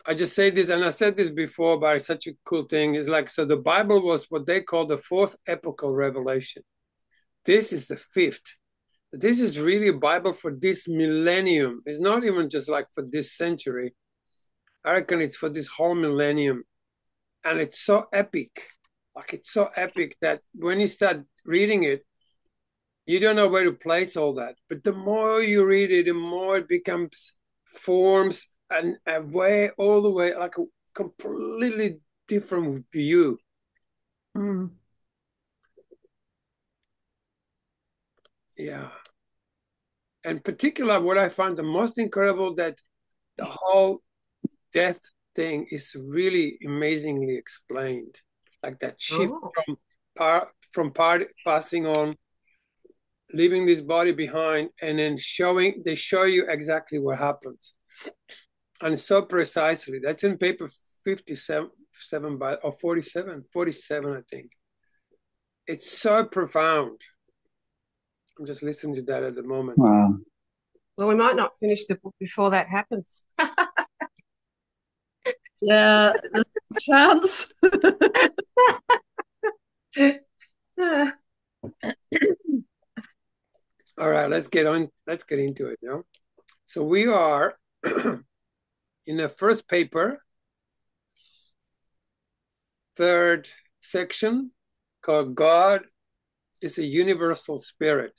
I just say this, and I said this before, but it's such a cool thing. It's like, so the Bible was what they call the fourth epochal revelation. This is the fifth. This is really a Bible for this millennium. It's not even just like for this century. I reckon it's for this whole millennium. And it's so epic. Like, it's so epic that when you start reading it, you don't know where to place all that. But the more you read it, the more it becomes forms and a way, all the way, like a completely different view. Mm. Yeah. And particular, what I find the most incredible, that the whole death thing is really amazingly explained. Like that shift Oh. passing on, leaving this body behind, and then they show you exactly what happens. And so precisely. That's in paper 57 by or 47, I think. It's so profound. I'm just listening to that at the moment. Wow. Well, we might not finish the book before that happens. Yeah, there's a chance. All right, let's get into it, you know. So we are in the first paper, third section, called God is a Universal Spirit.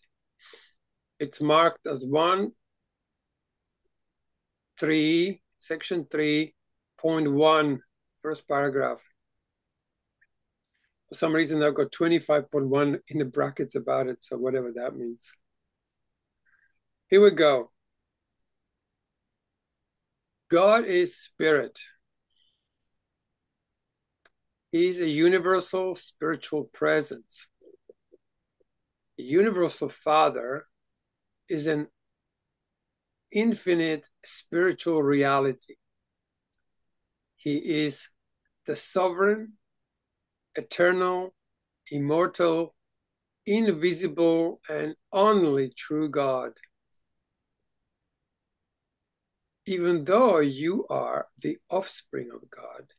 It's marked as 1.3, section 3.1, first paragraph. For some reason, I've got 25.1 in the brackets about it, so whatever that means. Here we go. God is spirit. He's a universal spiritual presence. The universal Father is an infinite spiritual reality. He is the sovereign, eternal, immortal, invisible, and only true God. Even though you are the offspring of God,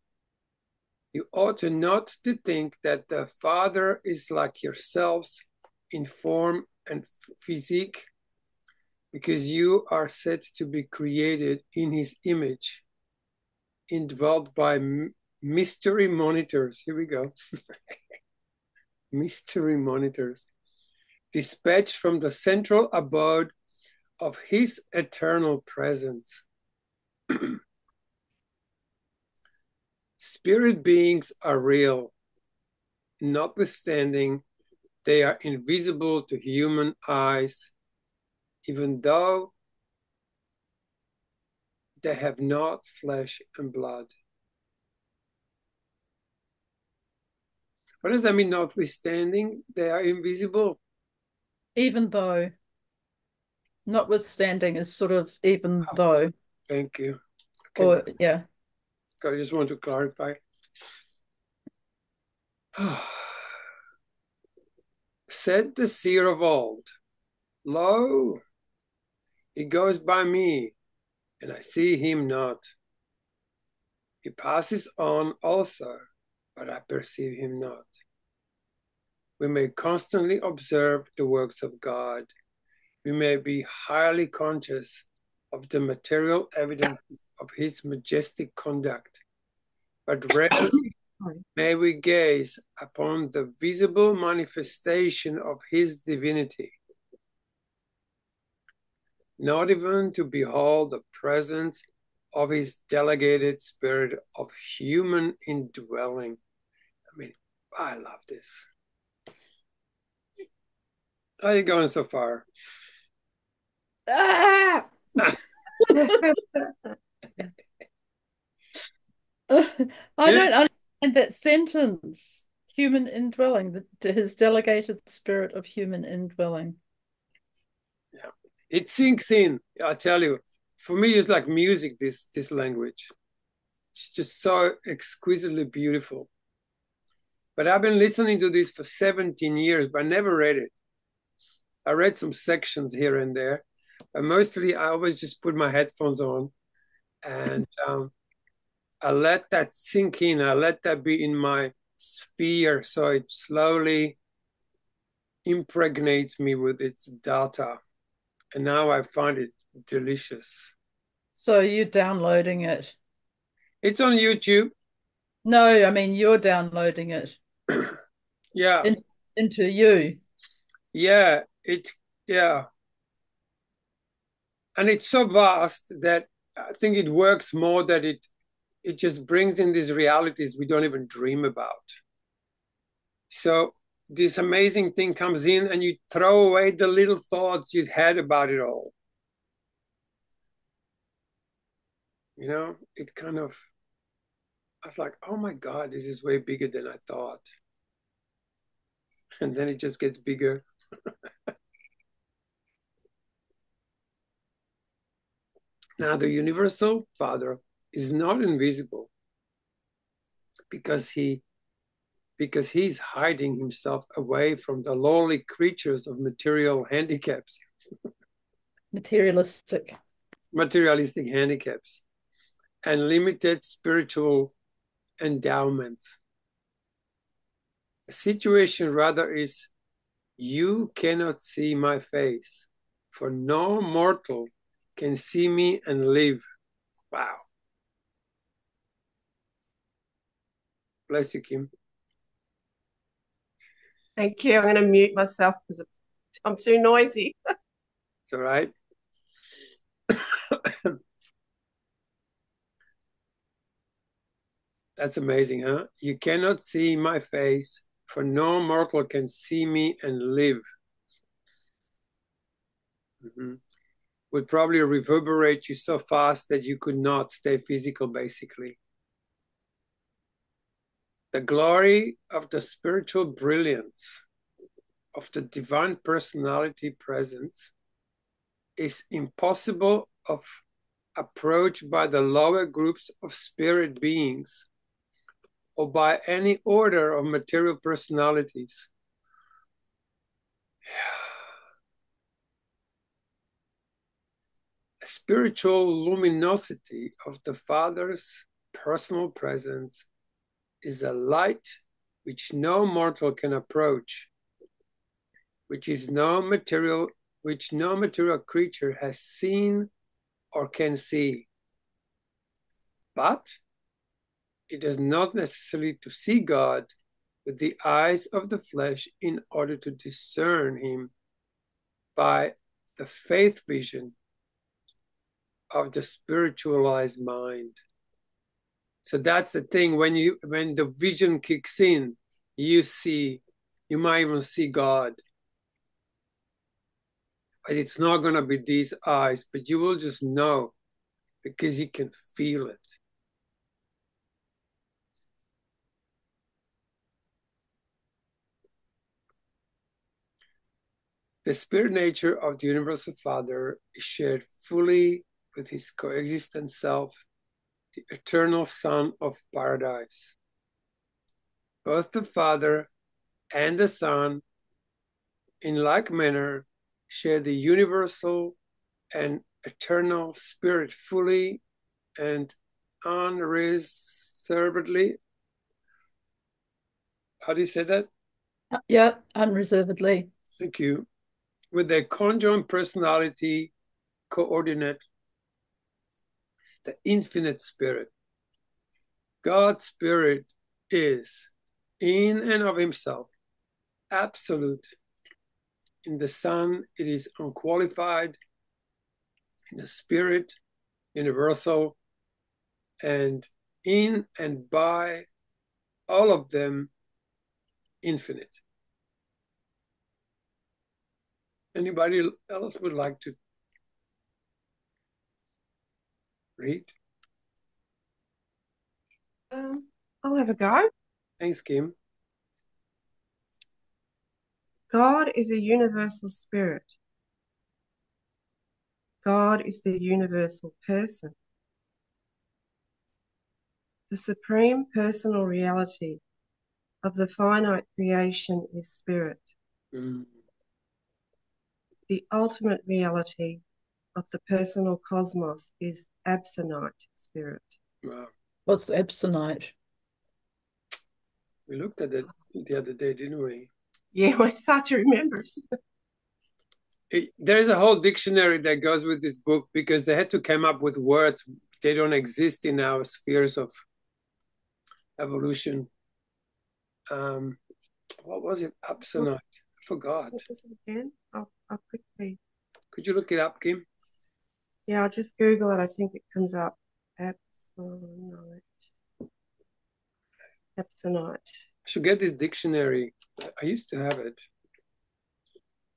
you ought to not to think that the Father is like yourselves in form and physique, because you are said to be created in his image, indwelt by mystery monitors. Here we go. Mystery monitors, dispatched from the central abode of his eternal presence. Spirit beings are real, notwithstanding they are invisible to human eyes, even though they have not flesh and blood. What does that mean, notwithstanding? They are invisible. Even though, notwithstanding is sort of even though, Thank you. Okay, or yeah. I just want to clarify. Said the seer of old, lo, he goes by me, and I see him not. He passes on also, but I perceive him not. We may constantly observe the works of God. We may be highly conscious of the material evidences of his majestic conduct, but rarely may we gaze upon the visible manifestation of his divinity, not even to behold the presence of his delegated spirit of human indwelling. I mean, I love this. How are you going so far? Ah! I don't understand that sentence. Human indwelling, his delegated spirit of human indwelling. Yeah, it sinks in. I tell you, for me, it's like music. This language, it's just so exquisitely beautiful. But I've been listening to this for 17 years, but I never read it. I read some sections here and there, but mostly I always just put my headphones on and I let that sink in. I let that be in my sphere, so it slowly impregnates me with its data. And now I find it delicious. So you're downloading it? It's on YouTube. No, I mean you're downloading it Yeah. into you. Yeah. Yeah. And it's so vast that I think it works more that it just brings in these realities we don't even dream about. So this amazing thing comes in and you throw away the little thoughts you'd had about it all. You know, it kind of, I was like, oh my God, this is way bigger than I thought. And then it just gets bigger. Now, the universal Father is not invisible because he's hiding himself away from the lowly creatures of material handicaps, Materialistic handicaps, and limited spiritual endowments. The situation rather is, you cannot see my face, for no mortal can see me and live. Wow. Bless you, Kim. Thank you. I'm going to mute myself because I'm too noisy. It's all right. That's amazing, huh? You cannot see my face, for no mortal can see me and live. Would probably reverberate you so fast that you could not stay physical, basically. The glory of the spiritual brilliance of the divine personality present is impossible of approach by the lower groups of spirit beings or by any order of material personalities. The spiritual luminosity of the Father's personal presence is a light which no mortal can approach, which no material creature has seen or can see. But it is not necessary to see God with the eyes of the flesh in order to discern him by the faith vision of the spiritualized mind. So that's the thing, when the vision kicks in, you might even see God. But it's not going to be these eyes, but you will just know because you can feel it. The spirit nature of the Universal Father is shared fully with his coexistent self, the eternal Son of Paradise. Both the Father and the Son, in like manner, share the universal and eternal Spirit fully and unreservedly. How do you say that? Yeah, unreservedly. Thank you. With their conjoined personality coordinate, the infinite Spirit. God's Spirit is, in and of himself, absolute. In the Son, it is unqualified. In the Spirit, universal. And in and by all of them, infinite. Anybody else would like to read? I'll have a go. Thanks, Kim. God is a universal spirit. God is the universal person. The supreme personal reality of the finite creation is spirit. The ultimate reality of the personal cosmos is absolute spirit. Wow. What's epsonite? We looked at it the other day, didn't we? Yeah, I start to remember. There is a whole dictionary that goes with this book because they had to come up with words. They don't exist in our spheres of evolution. What was it? Epsonite. I forgot. What was it again? I'll quickly. Could you look it up, Kim? Yeah, I'll just Google it. I think it comes up. Epsonite. Epsonite. I should get this dictionary. I used to have it.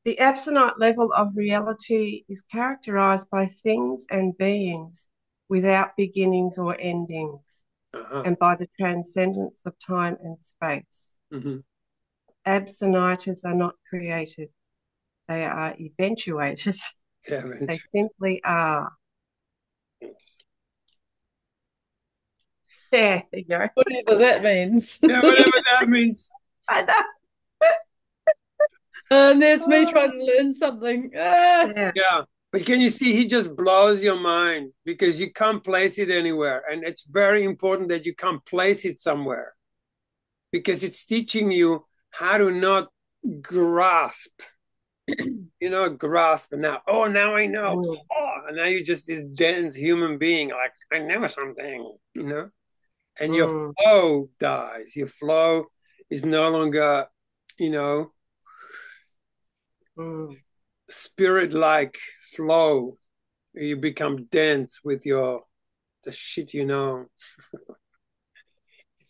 The epsonite level of reality is characterized by things and beings without beginnings or endings, and by the transcendence of time and space. Mm-hmm. Absonites are not created. They are eventuated. Yeah, they simply are. Yeah, there you go. Whatever that means. Yeah, whatever that means. I know. And there's me trying to learn something. Yeah. Yeah. But can you see, he just blows your mind because you can't place it anywhere. And it's very important that you can't place it somewhere because it's teaching you how to not grasp, grasp. And now I know. Mm. Oh, and now you're just this dense human being. Like, I know something, and your flow dies. Your flow is no longer, spirit-like flow. You become dense with the shit I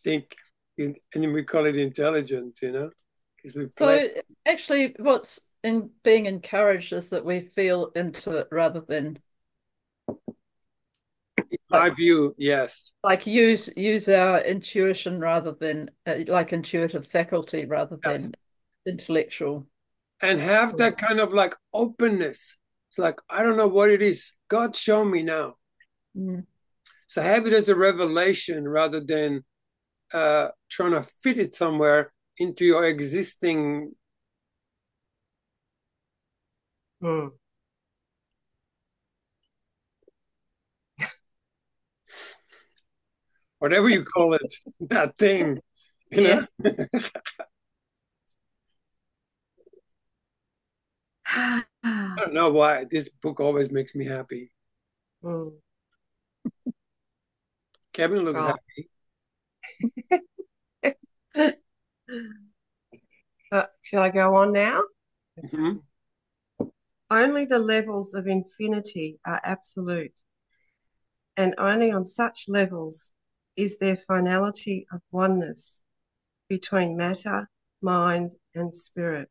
think, and we call it intelligence, because we So actually, what's in being encouraged is that we feel into it rather than, my view, yes, like use our intuition rather than like intuitive faculty rather than intellectual. and have that kind of like openness. It's like, I don't know what it is. God, show me now. Mm. So have it as a revelation rather than trying to fit it somewhere into your existing. Whatever you call it, that thing, know. I don't know why this book always makes me happy. Kevin looks happy. Shall I go on now? Mm-hmm. Only the levels of infinity are absolute, and only on such levels is there finality of oneness between matter, mind, and spirit.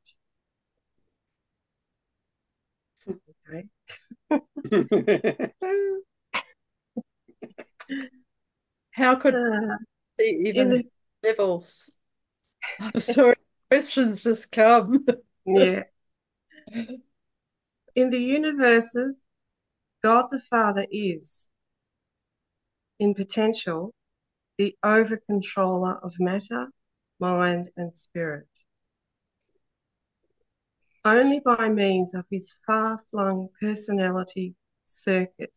Okay. How could even levels? I'm sorry, questions just come. Yeah. In the universes, God the Father is, in potential, the over-controller of matter, mind, and spirit. Only by means of his far-flung personality circuit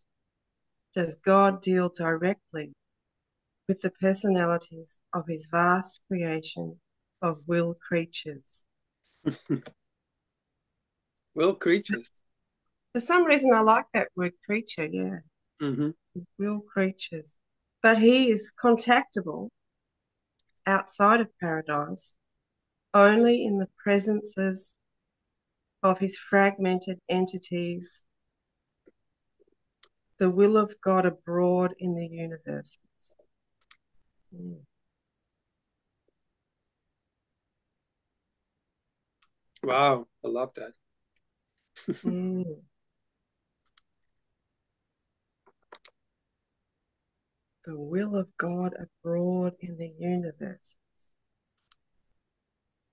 does God deal directly with the personalities of his vast creation of will creatures. Will creatures. For some reason, I like that word creature, yeah. Mm-hmm. Will creatures. But he is contactable outside of paradise only in the presences of his fragmented entities, the will of God abroad in the universe. Wow, I love that. The will of God abroad in the universe.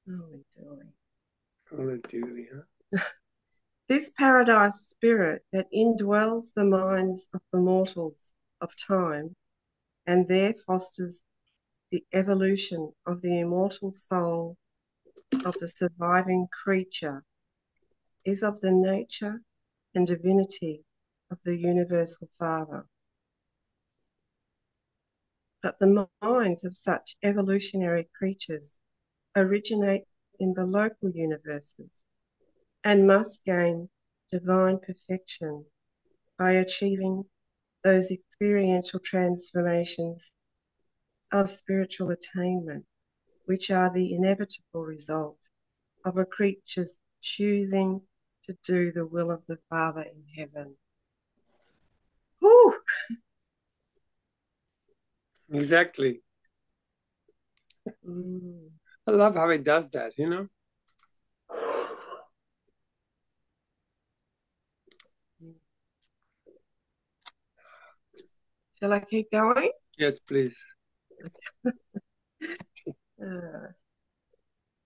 Holy dooly. Holy dooly, huh? This paradise spirit that indwells the minds of the mortals of time and there fosters the evolution of the immortal soul of the surviving creature is of the nature and divinity of the universal Father. But the minds of such evolutionary creatures originate in the local universes and must gain divine perfection by achieving those experiential transformations of spiritual attainment, which are the inevitable result of a creature's choosing to do the will of the Father in heaven. Whew. Exactly. I love how he does that, you know? Shall I keep going? Yes, please.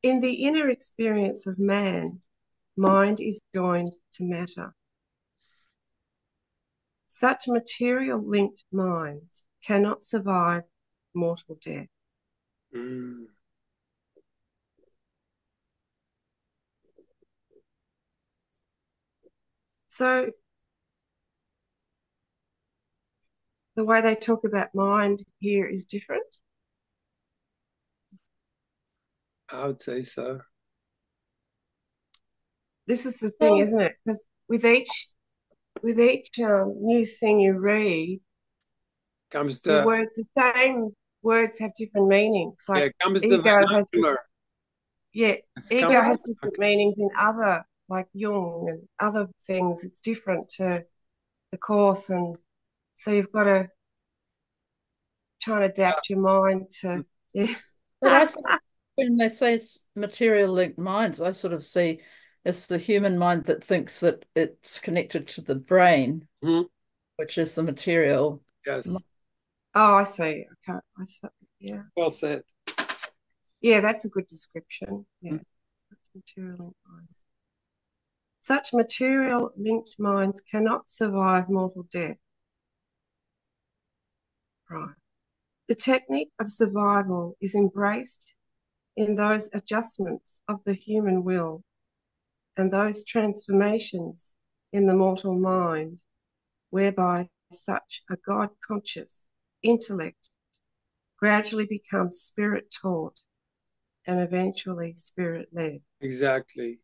In the inner experience of man, mind is joined to matter. Such material-linked minds cannot survive mortal death. So the way they talk about mind here is different? I would say so. This is the thing, isn't it? Because with each new thing you read, comes the words, the same words have different meanings. Like comes ego the has vernacular. ego has different meanings in other, like Jung and other things. It's different to the Course, and so you've got to try and adapt your mind to But when they say material linked minds, I sort of see it's the human mind that thinks that it's connected to the brain, which is the material. Yes. Oh, I see. Okay. I see. Yeah. Well said. Yeah, that's a good description. Yeah. Material linked minds. Such material linked minds cannot survive mortal death. Right. The technique of survival is embraced in those adjustments of the human will and those transformations in the mortal mind whereby such a God-conscious intellect gradually becomes spirit-taught and eventually spirit-led. Exactly.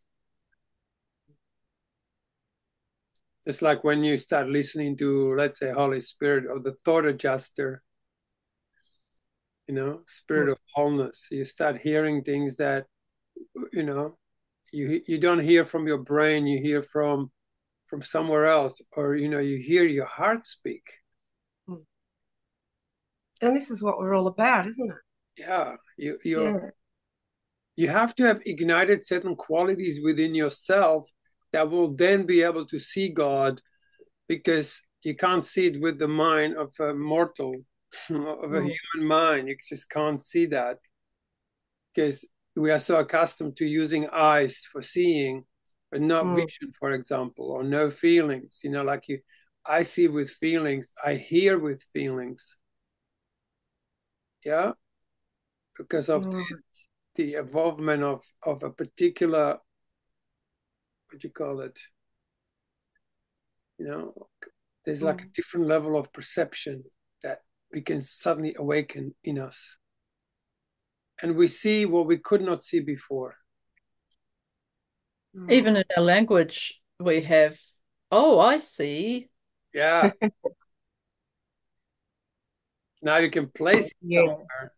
It's like when you start listening to, let's say, Holy Spirit or the thought adjuster, you know, spirit of wholeness. You start hearing things that, you know, you don't hear from your brain, you hear from somewhere else, or, you know, you hear your heart speak. And this is what we're all about, isn't it? Yeah. You have to have ignited certain qualities within yourself that will then be able to see God, because you can't see it with the mind of a mortal, of a human mind. You just can't see that because we are so accustomed to using eyes for seeing, but not vision, for example, or no feelings. You know, like I see with feelings, I hear with feelings. Yeah, because of the evolvement of a particular, what do you call it? You know, there's like a different level of perception that we can suddenly awaken in us. And we see what we could not see before. Even in our language, we have, oh, I see. Yeah. Now you can place it somewhere.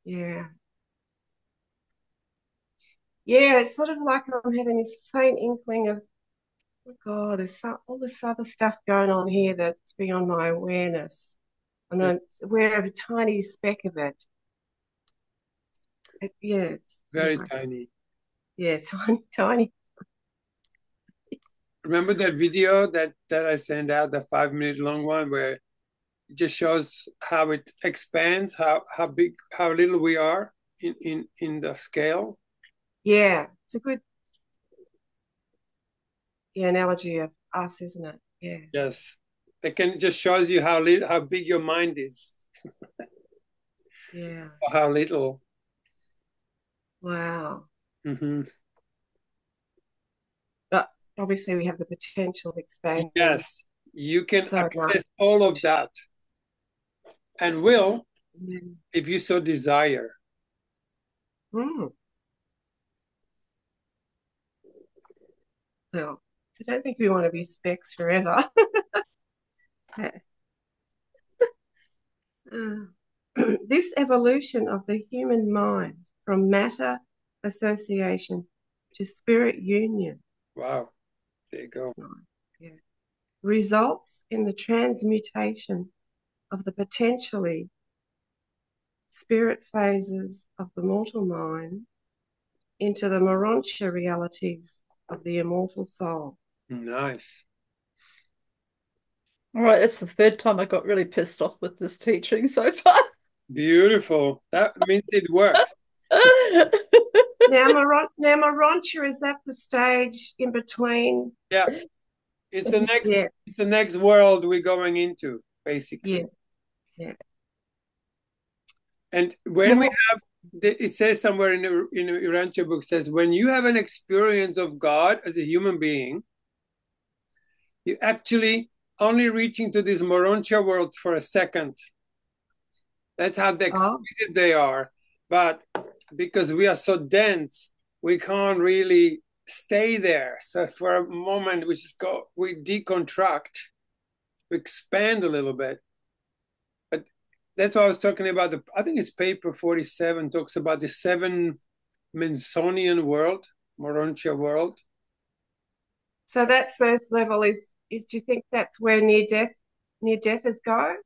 Yeah. Yeah, it's sort of like I'm having this faint inkling of, oh God, there's all this other stuff going on here that's beyond my awareness. And I'm aware of a tiny speck of it. It's very tiny. Yeah, tiny. Remember that video that I sent out, the 5-minute long one, where it just shows how it expands, how big, how little we are in the scale. Yeah, it's a good analogy of us, isn't it? Yeah. Yes, it just shows you how big your mind is. Yeah. Or how little. Wow. Mm-hmm. But obviously, we have the potential of expanding. Yes, you can access all of that, and will if you so desire. Mm. Well, I don't think we want to be specs forever. This evolution of the human mind from matter association to spirit union. Wow, there you go. Yeah. Results in the transmutation of the potentially spirit phases of the mortal mind into the Morontia realities of the immortal soul. Nice. All right, it's the third time I got really pissed off with this teaching so far. Beautiful. That means it works. Now, Morontia is at the stage in between. Yeah. It's the next world we're going into, basically. Yeah. And when we have, it says somewhere in the URANTIA book, says, when you have an experience of God as a human being, you actually only reaching to these Morontia worlds for a second. That's how exquisite they are. But because we are so dense, we can't really stay there. So for a moment, we deconstruct, we expand a little bit. But that's what I was talking about. I think it's paper 47 talks about the 7 Mensonian world, Morontia world. So that first level is do you think that's where near deathers go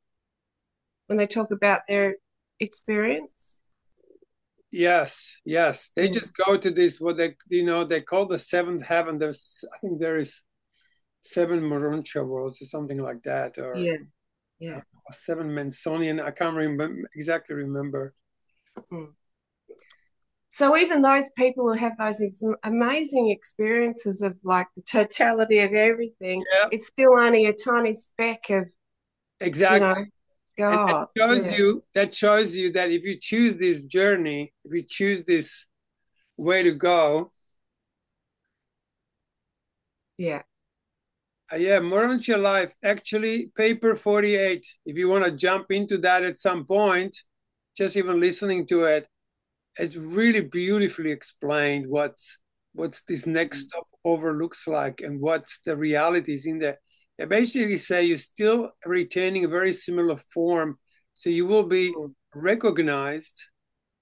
when they talk about their experience? Yes. They just go to this, what they call the 7th heaven. I think there is 7 Morontia worlds or something like that, or 7 Mensonian. I can't exactly remember. So even those people who have those amazing experiences of like the totality of everything, it's still only a tiny speck of exactly. God. And that shows you that if you choose this journey, if you choose this way to go. Morontia life, actually, paper 48. If you want to jump into that at some point, just even listening to it, it's really beautifully explained what's this next stop over looks like and what's the realities in there. They basically say you're still retaining a very similar form, so you will be recognized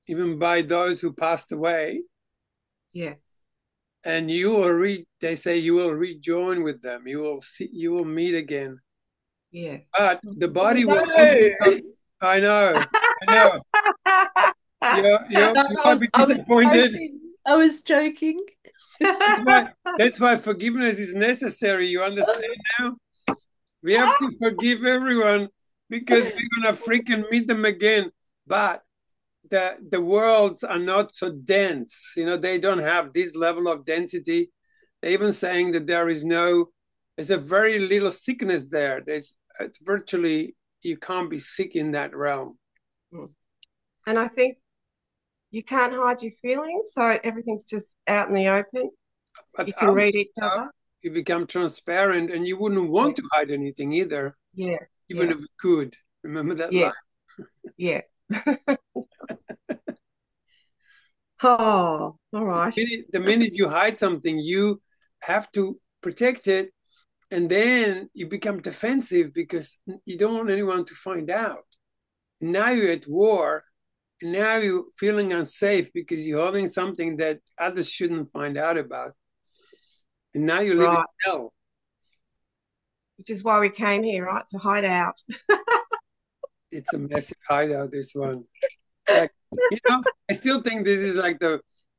even by those who passed away. Yes. And they say you will rejoin with them. You will meet again. Yeah. But the body will be I know. You might be disappointed. I was joking. That's why forgiveness is necessary. You understand now? We have to forgive everyone because we're gonna freaking meet them again. But the worlds are not so dense. They don't have this level of density. They're even saying that there's a very little sickness there. It's virtually, you can't be sick in that realm. And I think you can't hide your feelings, so everything's just out in the open. But you can read each other. You become transparent, and you wouldn't want to hide anything either. Even if you could. Remember that line? Yeah. Oh, all right. The minute you hide something, you have to protect it, and then you become defensive because you don't want anyone to find out. Now you're at war, and now you're feeling unsafe because you're holding something that others shouldn't find out about. And now you live in hell. Which is why we came here, right? To hide out. It's a massive hideout, this one. Like, I still think this is like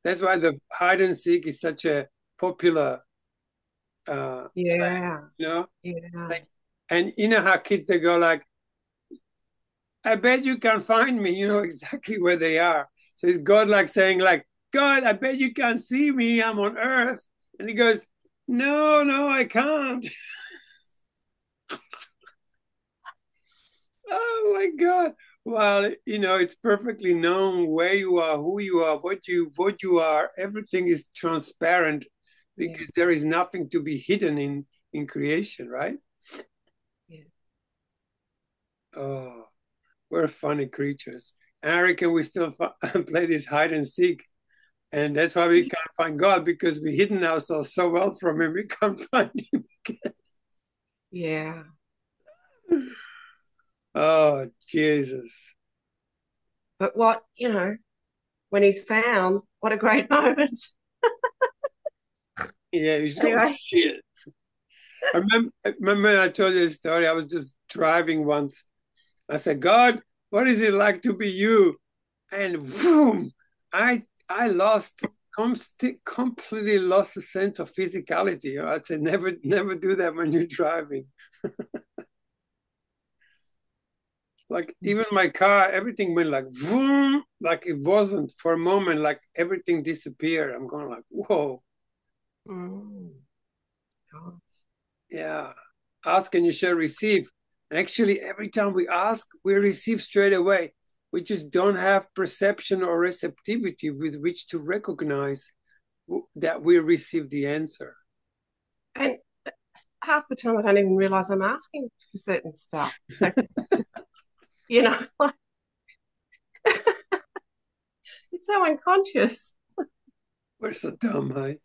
that's why the hide and seek is such a popular thing, Like, and you know how kids, they go like, I bet you can find me, exactly where they are. So it's God like saying like, God, I bet you can see me, I'm on earth. And he goes, no, I can't. Oh my God. Well, it's perfectly known where you are, who you are, what you are. Everything is transparent because there is nothing to be hidden in creation, right? Yeah. Oh, We're funny creatures. And I reckon we still play this hide and seek. And that's why we can't find God, because we've hidden ourselves so well from him, we can't find him again. Yeah. Oh, Jesus. But what, when he's found, what a great moment. Yeah, he's Anyway. going, shit. I remember I told you this story. I was just driving once. I said, God, what is it like to be you? And boom, I lost, completely lost the sense of physicality. I said, never do that when you're driving. Like even my car, everything went like boom, like it wasn't for a moment, like everything disappeared. I'm going like, whoa. Oh. Yeah. Ask and you shall receive. And actually, every time we ask, we receive straight away. We just don't have perception or receptivity with which to recognize that we receive the answer. And half the time I don't even realize I'm asking for certain stuff. Like, like, it's so unconscious. We're so dumb, hey?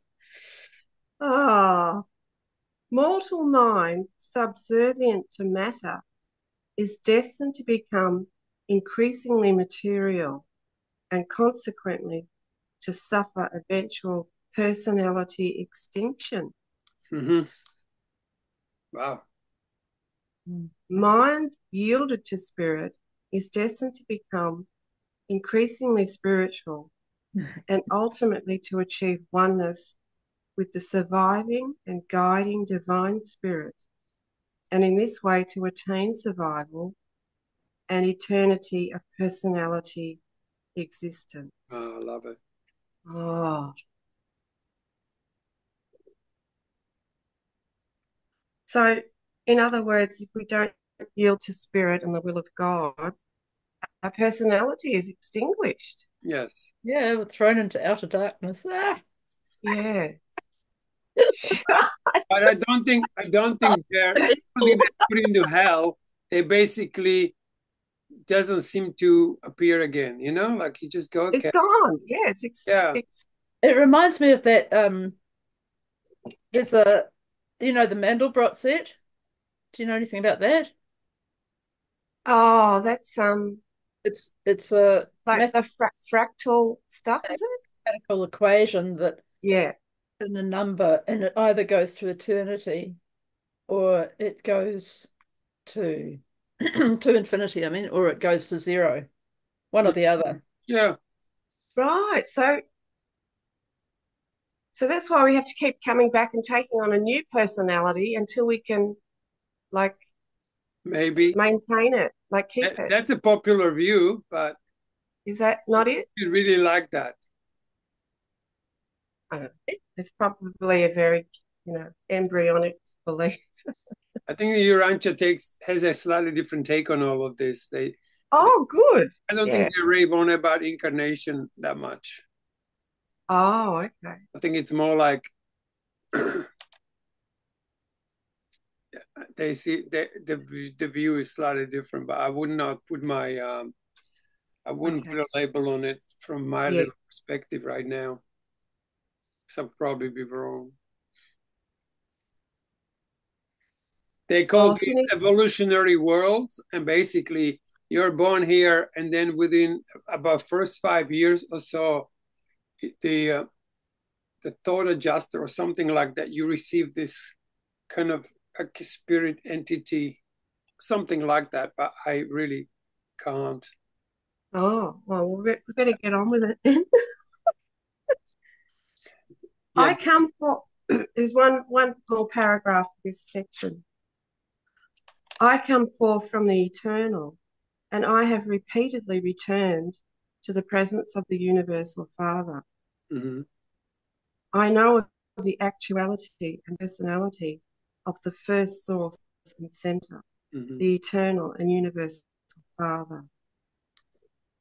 Mortal mind, subservient to matter, is destined to become increasingly material and consequently to suffer eventual personality extinction. Mm-hmm. Wow. Mind yielded to spirit is destined to become increasingly spiritual and ultimately to achieve oneness with the surviving and guiding divine spirit, and in this way to attain survival and eternity of personality existence. Oh, I love it. Oh. So, in other words, if we don't yield to spirit and the will of God, our personality is extinguished. Yes. Yeah, we're thrown into outer darkness. Yeah. But I don't think they're put into hell. They basically doesn't seem to appear again, like you just go, okay. It's gone. Yeah, Yeah. It reminds me of that there's the Mandelbrot set. Do you know anything about that? Oh, that's It's a like the fractal stuff, is it? mathematical equation that Yeah. in a number, and it either goes to eternity or it goes to to infinity, or it goes to zero. One or the other. Yeah. Right. So that's why we have to keep coming back and taking on a new personality until we can Maybe maintain it, keep it. that's a popular view, but is that not it? you really like that? I don't know. It's probably a very, embryonic belief. I think the URANTIA has a slightly different take on all of this. Oh, good. I don't think they rave on about incarnation that much. Oh, okay. I think it's more like they see the view is slightly different, but I would not put I wouldn't put a label on it from my little perspective right now. So I'll probably be wrong. They call these evolutionary worlds, and basically you're born here, and then within about first 5 years or so, the thought adjuster or something like that, you receive this kind of a spirit entity, something like that. But I really can't. Oh, well, we better get on with it then. Yeah. I come for, there's one more paragraph of this section. I come forth from the eternal, and I have repeatedly returned to the presence of the universal Father. Mm-hmm. I know of the actuality and personality of the first source and center, the eternal and universal Father.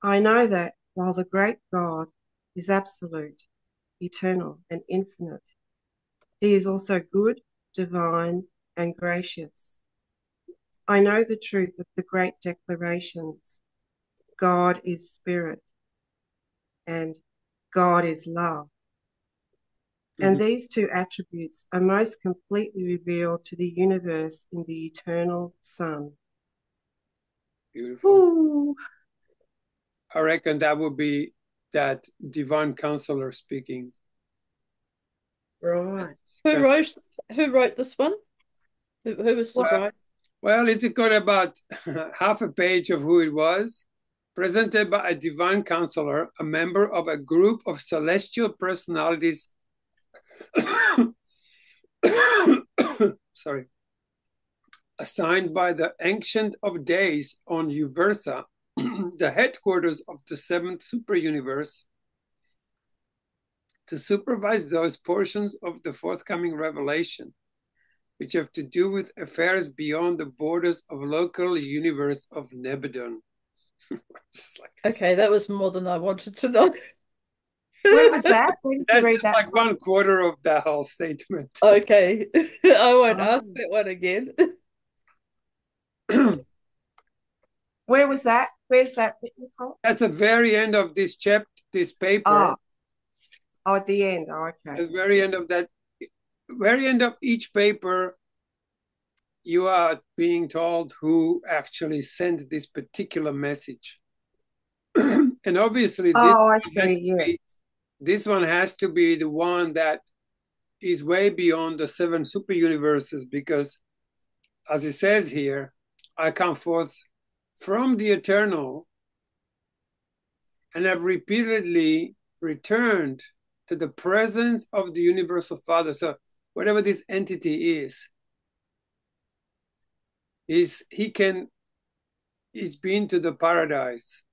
I know that while the great God is absolute, eternal, and infinite, he is also good, divine, and gracious. I know the truth of the great declarations God is spirit and God is love. And these two attributes are most completely revealed to the universe in the eternal Son. Beautiful. Ooh. I reckon that would be that divine counselor speaking. Right. Who wrote this one? Who was the writer? Well, it's got about half a page of who it was. Presented by a divine counselor, a member of a group of celestial personalities. Sorry. Assigned by the Ancient of Days on Uversa, the headquarters of the seventh super universe, to supervise those portions of the forthcoming revelation which have to do with affairs beyond the borders of local universe of Nebadon. Okay, that was more than I wanted to know. Where was that? Where did you That's read just that? like 1/4 of the whole statement. Okay, I won't ask that one again. Where was that? Where's that written, Nicole? That's the very end of this chapter, this paper. Oh, at the end. Oh, okay. At the very end of that, very end of each paper, you are being told who actually sent this particular message. And obviously, this one has to be the one that is way beyond the 7 super universes, because, as it says here, I come forth from the eternal and have repeatedly returned to the presence of the universal Father. So whatever this entity is he's been to the paradise.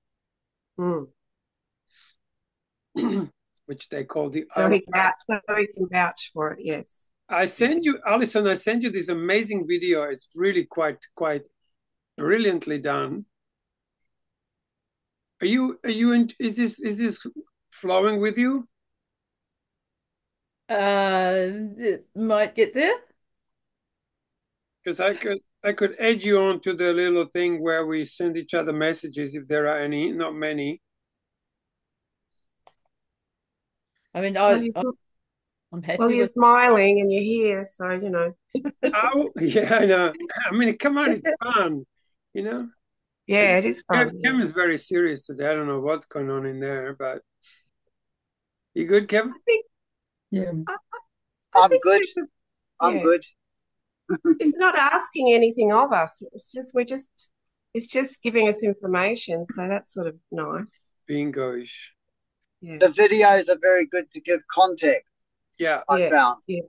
Which they call the so he can vouch for it. Yes, I send you, Alison, I send you this amazing video. It's really quite brilliantly done. Are you in, is this flowing with you? It might get there, because I could add you on to the little thing where we send each other messages, if there are any, not many. I mean, I'm happy. Well, you're smiling and you're here, so you know. Yeah, I know. I mean, come on, it's fun, you know. Yeah, it is fun. Kevin is very serious today. I don't know what's going on in there, but you good, Kevin? Yeah, I'm good. I'm good. He's not asking anything of us. It's just giving us information. So that's sort of nice. Bingo-ish. Yeah. The videos are very good to give context. Yeah. I found. Yeah.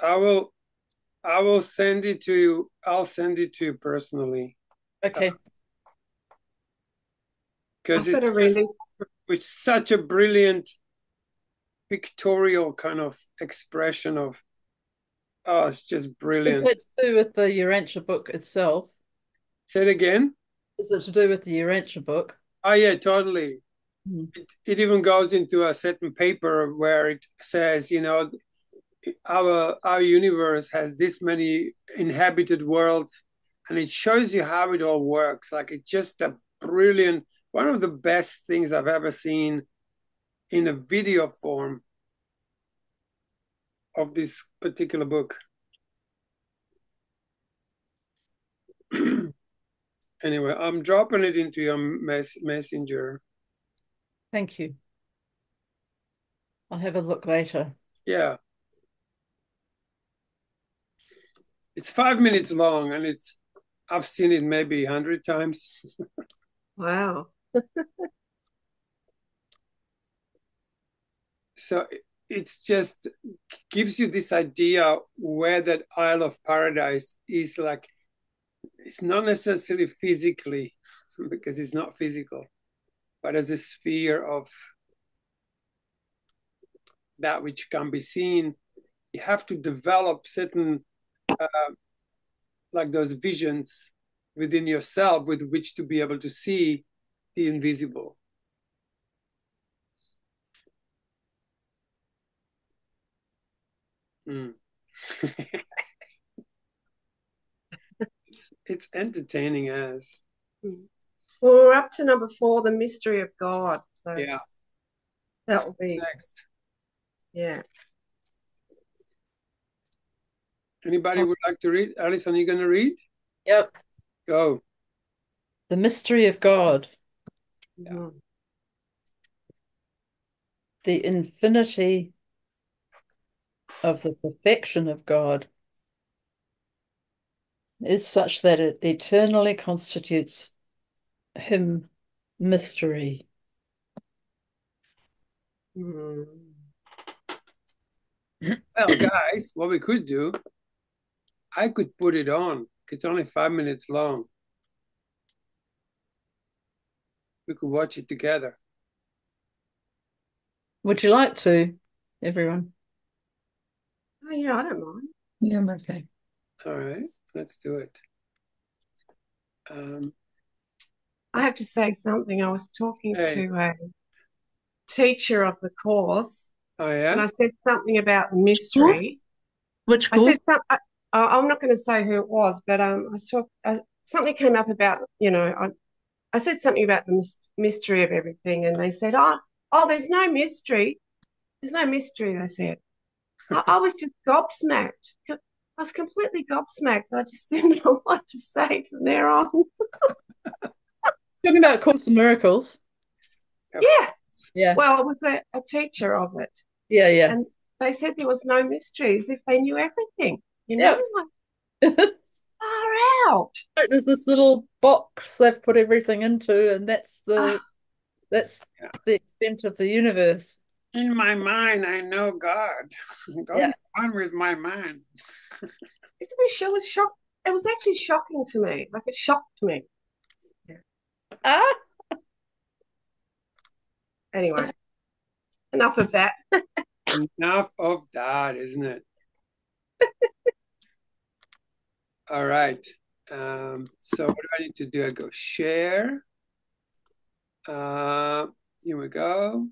I will send it to you. I'll send it to you personally. Okay. Because it's such a brilliant pictorial kind of expression of, oh, it's just brilliant. Is it to do with the URANTIA book itself? Say it again. Is it to do with the URANTIA book? Oh yeah, totally. It even goes into a certain paper where it says, you know, our universe has this many inhabited worlds, and it shows you how it all works. Like, it's just a brilliant, one of the best things I've ever seen in a video form of this particular book. Anyway, I'm dropping it into your messenger. Thank you. I'll have a look later. Yeah. It's 5 minutes long, and I've seen it maybe 100 times. Wow. So it's just gives you this idea where that Isle of Paradise is. Like, it's not necessarily physically, because it's not physical, but as a sphere of that which can be seen. You have to develop certain like those visions within yourself with which to be able to see the invisible. It's entertaining as. Well, we're up to number 4, the mystery of God. So Yeah. that will be Next. Yeah. Anybody would like to read? Alison, are you going to read? Yep. Go. The mystery of God. Yeah. The infinity of the perfection of God is such that it eternally constitutes him mystery. Mm. Well, guys, what we could do, I could put it on. It's only 5 minutes long. We could watch it together. Would you like to, everyone? Oh, yeah, I don't mind. Yeah, I'm okay. All right, let's do it. I have to say something. I was talking to a teacher of the course. Oh, yeah? And I said something about mystery. Which course? I'm not going to say who it was, but something came up about, I said something about the mystery of everything, and they said, oh, there's no mystery. There's no mystery, they said. I was just gobsmacked. I was completely gobsmacked. I just didn't know what to say from there on. Talking about Course of Miracles. Yeah. Yeah. Well, I was a teacher of it. Yeah, yeah. And they said there was no mystery, as if they knew everything. You know, like, far out. There's this little box they've put everything into, and that's the extent of the universe. In my mind, I know God. God is one with my mind. It was shocked. It was actually shocking to me. Like, it shocked me. Anyway, enough of that. Enough of that, isn't it? All right. So what do I need to do? I go share. Here we go.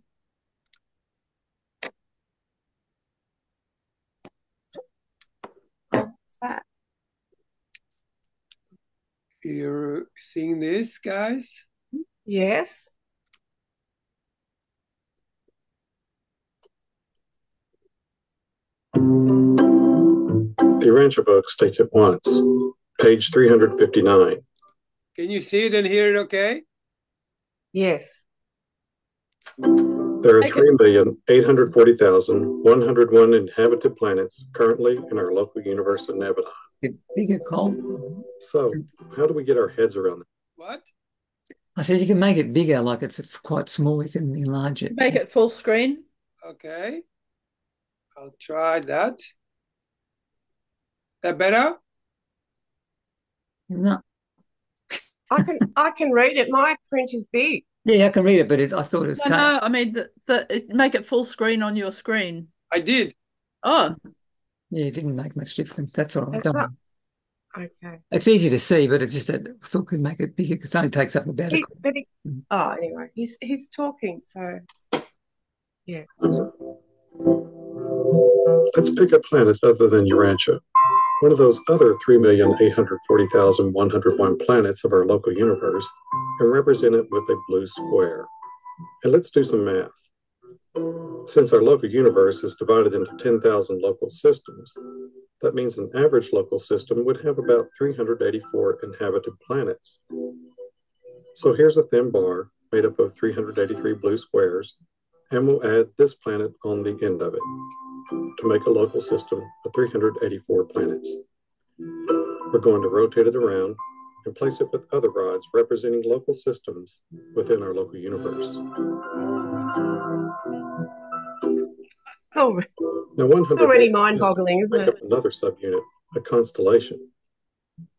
What's that? You're seeing this, guys? Yes. The URANTIA book states it once, page 359. Can you see it and hear it okay? Yes. There are 3,840,101 inhabited planets currently in our local universe in Abaddon. Bigger, Cole. So, how do we get our heads around it? What? I said you can make it bigger, like it's quite small, you can enlarge it. Make it full screen. Okay. I'll try that. That better? No. I can read it. My print is big. Yeah, I can read it, but I thought it was cut. No, I mean, make it full screen on your screen. I did. Oh. Yeah, it didn't make much difference. That's all right. Okay. It's easy to see, but it's just that I thought we could make it bigger because it only takes up about anyway, he's talking, so yeah. Let's pick a planet other than URANTIA, one of those other 3,840,101 planets of our local universe, and represent it with a blue square. And let's do some math. Since our local universe is divided into 10,000 local systems, that means an average local system would have about 384 inhabited planets. So here's a thin bar made up of 383 blue squares, and we'll add this planet on the end of it to make a local system of 384 planets. We're going to rotate it around and place it with other rods representing local systems within our local universe. Now, it's already mind-boggling, isn't it? Another subunit, a constellation.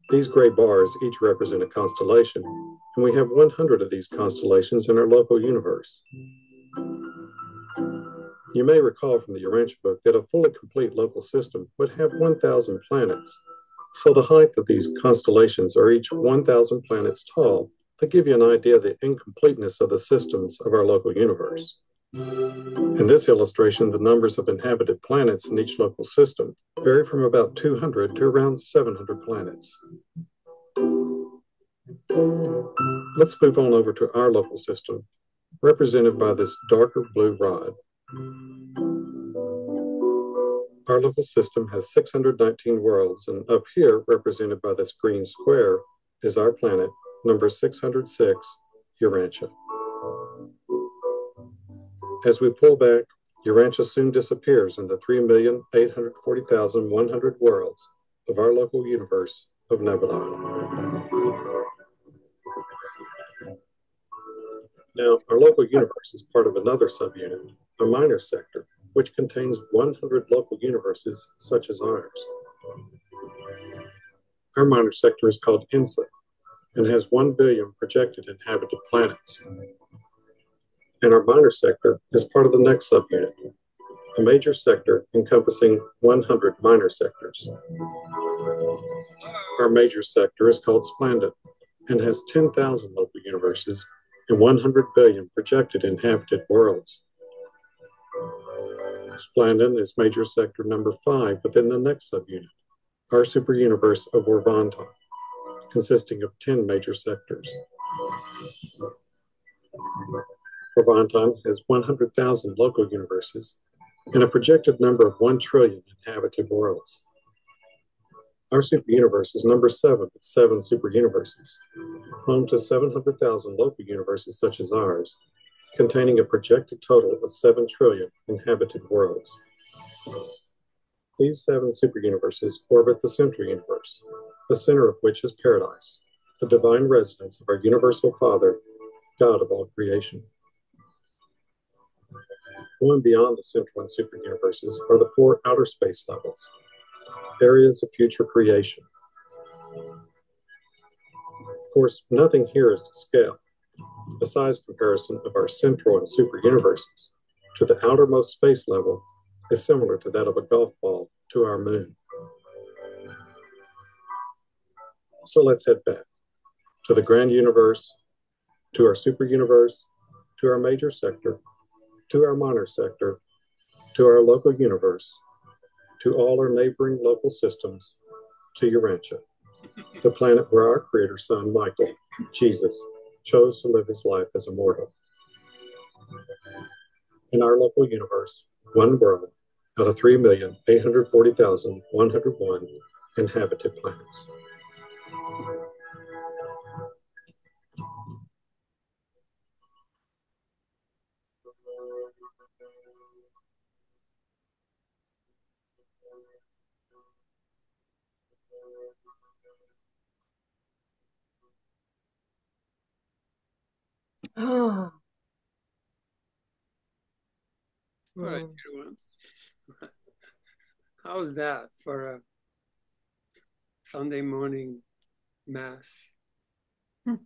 These gray bars each represent a constellation, and we have 100 of these constellations in our local universe. You may recall from the URANTIA book that a fully complete local system would have 1,000 planets. So the height of these constellations are each 1,000 planets tall to give you an idea of the incompleteness of the systems of our local universe. In this illustration, the numbers of inhabited planets in each local system vary from about 200 to around 700 planets. Let's move on over to our local system, represented by this darker blue rod. Our local system has 619 worlds, and up here, represented by this green square, is our planet, number 606, Urantia. As we pull back, Urantia soon disappears in the 3,840,100 worlds of our local universe of nebulae. Now, our local universe is part of another subunit, a minor sector, which contains 100 local universes such as ours. Our minor sector is called INSA and has 1 billion projected inhabited planets. And our minor sector is part of the next subunit, a major sector encompassing 100 minor sectors. Our major sector is called Splendid and has 10,000 local universes and 100 billion projected inhabited worlds. Splendid is major sector number 5 within the next subunit, our superuniverse of URANTIA, consisting of 10 major sectors. URANTIA has 100,000 local universes and a projected number of 1 trillion inhabited worlds. Our superuniverse is number 7 of 7 superuniverses, home to 700,000 local universes such as ours, containing a projected total of 7 trillion inhabited worlds. These 7 superuniverses orbit the central universe, the center of which is paradise, the divine residence of our universal Father, God of all creation. Going beyond the central and superuniverses are the 4 outer space levels, areas of future creation. Of course, nothing here is to scale. The size comparison of our central and superuniverses to the outermost space level is similar to that of a golf ball to our moon. So let's head back to the grand universe, to our superuniverse, to our major sector, to our minor sector, to our local universe, to all our neighboring local systems, to Urantia, the planet where our Creator's Son, Michael, Jesus, chose to live his life as a mortal. In our local universe, 1 world out of 3,840,101 inhabited planets. Oh. All right, dear ones. How's that for a Sunday morning mass? And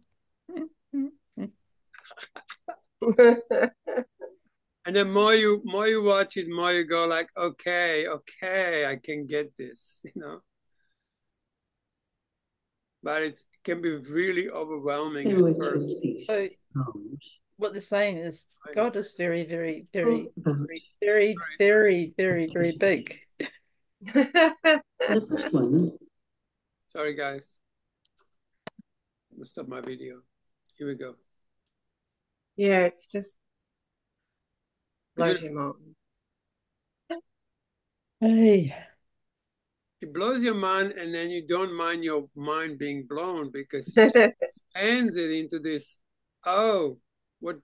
the more you watch it, more you go like, okay, I can get this, you know. But it can be really overwhelming at first. So what they're saying is God is very, very, very, very, very, very, very, very big. Sorry, guys. I'm gonna stop my video. Here we go. Yeah, it's just blows your mind. Hey. It blows your mind, and then you don't mind your mind being blown because it expands it into this. Oh, what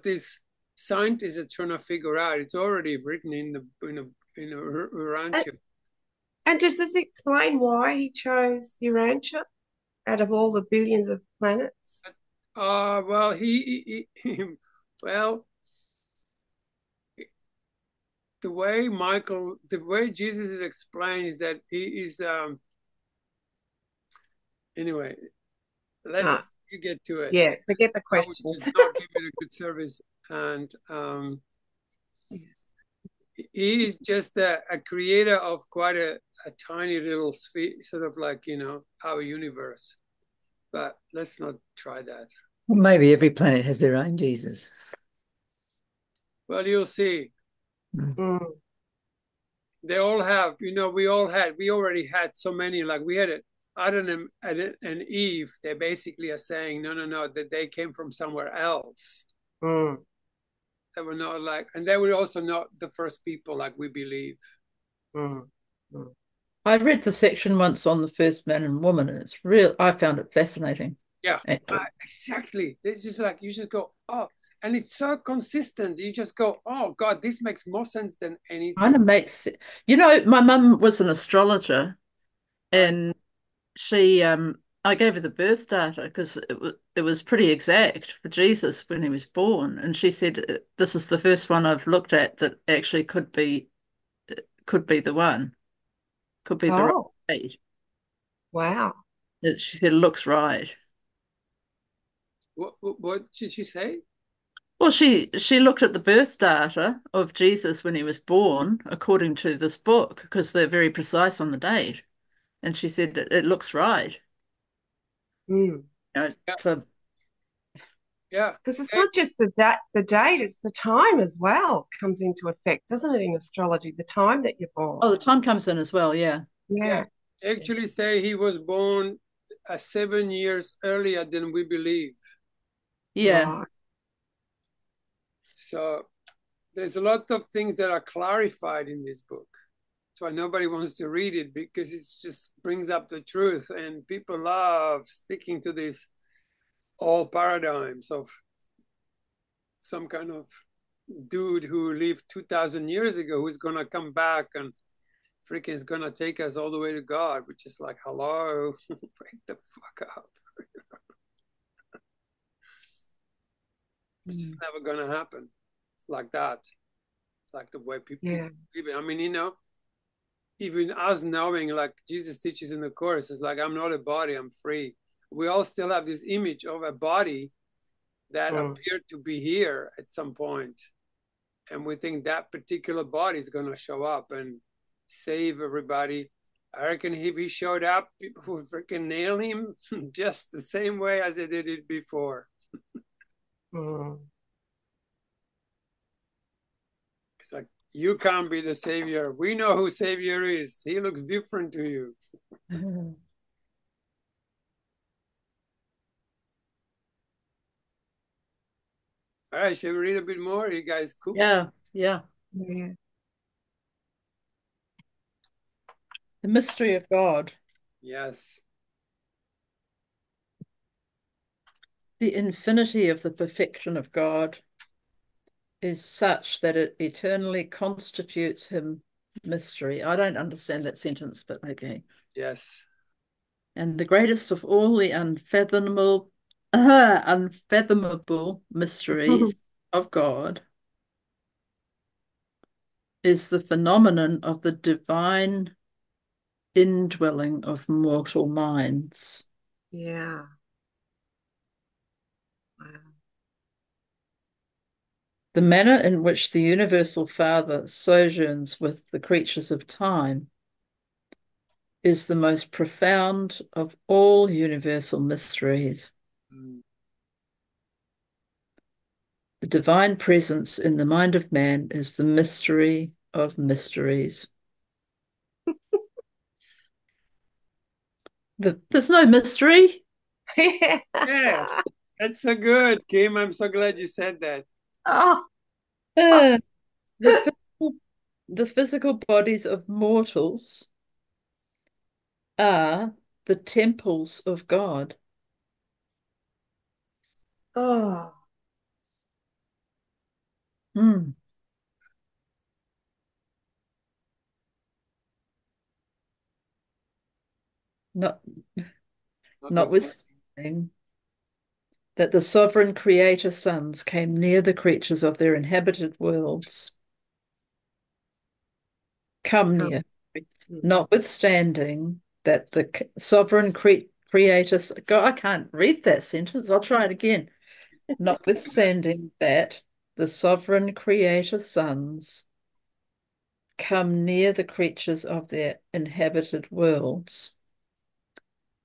this scientists are trying to figure out. It's already written in the Urantia. And does this explain why he chose Urantia out of all the billions of planets? Well, well, the way Jesus is explained is that he is anyway, you get to it. Yeah, forget the questions. Not give it a good service. And he is just a creator of quite a tiny little sphere, sort of like, you know, our universe. But let's not try that. Well, maybe every planet has their own Jesus. Well, you'll see. Mm. They all have, you know, we already had so many, like we had Adam and Eve, they basically are saying, no, that they came from somewhere else. Mm. They were not like, and they were also not the first people like we believe. Mm. Mm. I read the section once on the first man and woman, and it's real. I found it fascinating. Yeah, exactly. This is like, you just go, oh, and it's so consistent. You just go, oh God, this makes more sense than anything. Kind of makes sense. You know, my mum was an astrologer, and she I gave her the birth data because it was pretty exact for Jesus when he was born, and she said this is the first one I've looked at that actually could be the one, could be the right date. Wow. She said it looks right. What did she say? Well, she looked at the birth data of Jesus when he was born, according to this book, because they're very precise on the date, and she said it looks right. Mm. You know, for because it's not just the date, it's the time as well comes into effect, doesn't it, in astrology, the time that you're born. Oh, the time comes in as well, yeah. Actually say he was born 7 years earlier than we believe. Yeah. Right. So there's a lot of things that are clarified in this book. That's why nobody wants to read it, because it just brings up the truth, and people love sticking to these old paradigms of some kind of dude who lived 2,000 years ago who's gonna come back and freaking is gonna take us all the way to God, which is like, hello, break the fuck up. It's just never gonna happen like that, like the way people live it. I mean, even us knowing, like Jesus teaches in the Course, it's like, I'm not a body, I'm free. We all still have this image of a body that appeared to be here at some point, and we think that particular body is going to show up and save everybody. I reckon if he showed up, people would freaking nail him just the same way as they did it before. It's like, you can't be the savior. We know who savior is. He looks different to you. All right, shall we read a bit more? You guys cool? Yeah. Yeah. The mystery of God. Yes. The infinity of the perfection of God is such that it eternally constitutes him mystery. I don't understand that sentence, but okay. Yes. And the greatest of all the unfathomable mysteries of God is the phenomenon of the divine indwelling of mortal minds. Yeah. Wow. The manner in which the Universal Father sojourns with the creatures of time is the most profound of all universal mysteries. The divine presence in the mind of man is the mystery of mysteries. There's no mystery. Yeah, that's so good, Kim. I'm so glad you said that. The physical bodies of mortals are the temples of God. Oh. Notwithstanding that the sovereign creator sons came near the creatures of their inhabited worlds. Notwithstanding that the sovereign creator, God, I can't read that sentence. I'll try it again. Notwithstanding that the sovereign creator sons come near the creatures of their inhabited worlds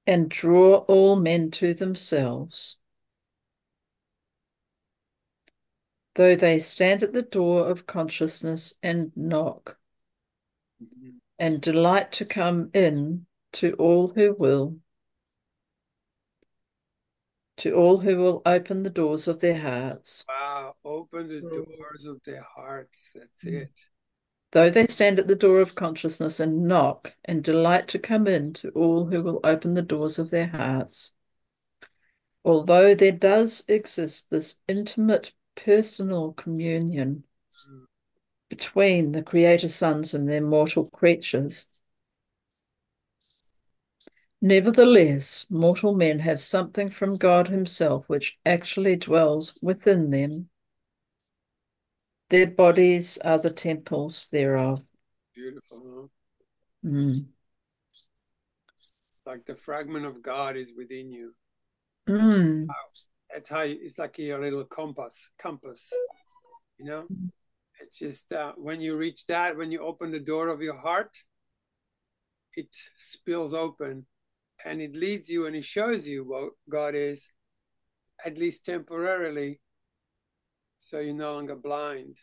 and draw all men to themselves, though they stand at the door of consciousness and knock, and delight to come in to all who will, to all who will open the doors of their hearts. Wow, open the doors of their hearts. That's it. Though they stand at the door of consciousness and knock and delight to come in to all who will open the doors of their hearts. Although there does exist this intimate personal communion between the Creator sons and their mortal creatures, nevertheless, mortal men have something from God Himself which actually dwells within them. Their bodies are the temples thereof. Beautiful, huh? Mm. Like the fragment of God is within you. Mm. That's how it's like your little compass, you know? It's just when you reach that, when you open the door of your heart, it spills open and it leads you and it shows you what God is, at least temporarily, so you're no longer blind.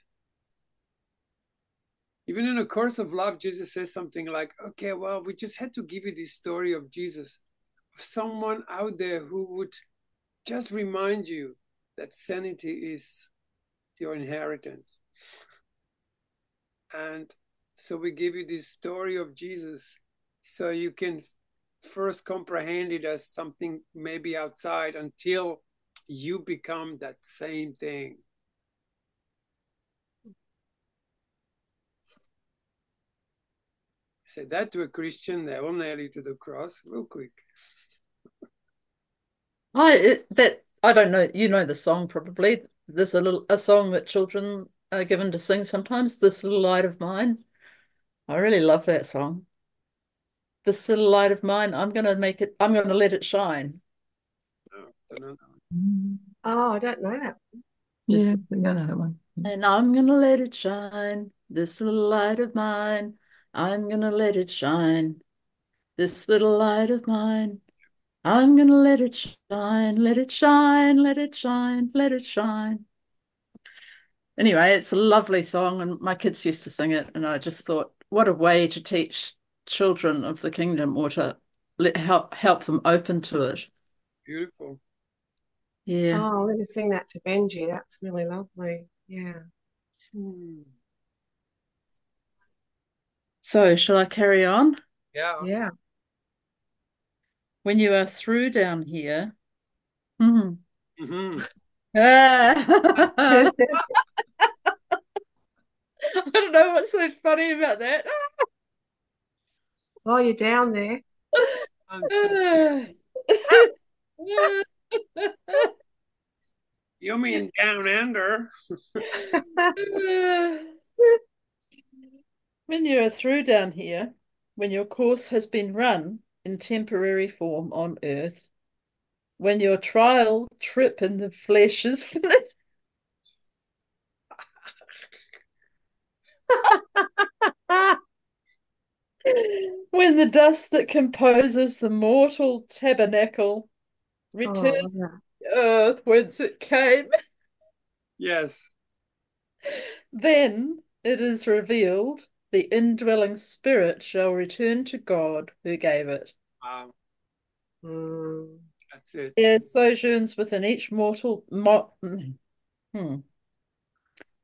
Even in A Course of Love, Jesus says something like, okay, well, we just had to give you this story of Jesus, of someone out there who would just remind you that sanity is your inheritance. And so we give you this story of Jesus so you can first comprehend it as something maybe outside until you become that same thing. Say that to a Christian, they will nail you to the cross real quick. I don't know. You know the song probably. There's a song that children are given to sing sometimes. This little light of mine. I really love that song. This little light of mine. I'm gonna let it shine. No. Oh, I don't know that one. Yeah, we don't know that one. And I'm gonna let it shine. This little light of mine. I'm gonna let it shine. This little light of mine. I'm gonna let it shine, let it shine, let it shine, let it shine. Anyway, it's a lovely song, and my kids used to sing it, and I just thought, what a way to teach children of the kingdom, or to help them open to it. Beautiful. Yeah. Oh, I'm going to sing that to Benji. That's really lovely. Yeah. So, shall I carry on? Yeah. Yeah. When you are through down here. I don't know what's so funny about that. While you're down there. You mean down under? When you are through down here, when your course has been run in temporary form on earth, when your trial trip in the flesh is finished, when the dust that composes the mortal tabernacle returns to the earth whence it came, yes, then it is revealed the indwelling spirit shall return to God who gave it. Wow. That's it. There sojourns within each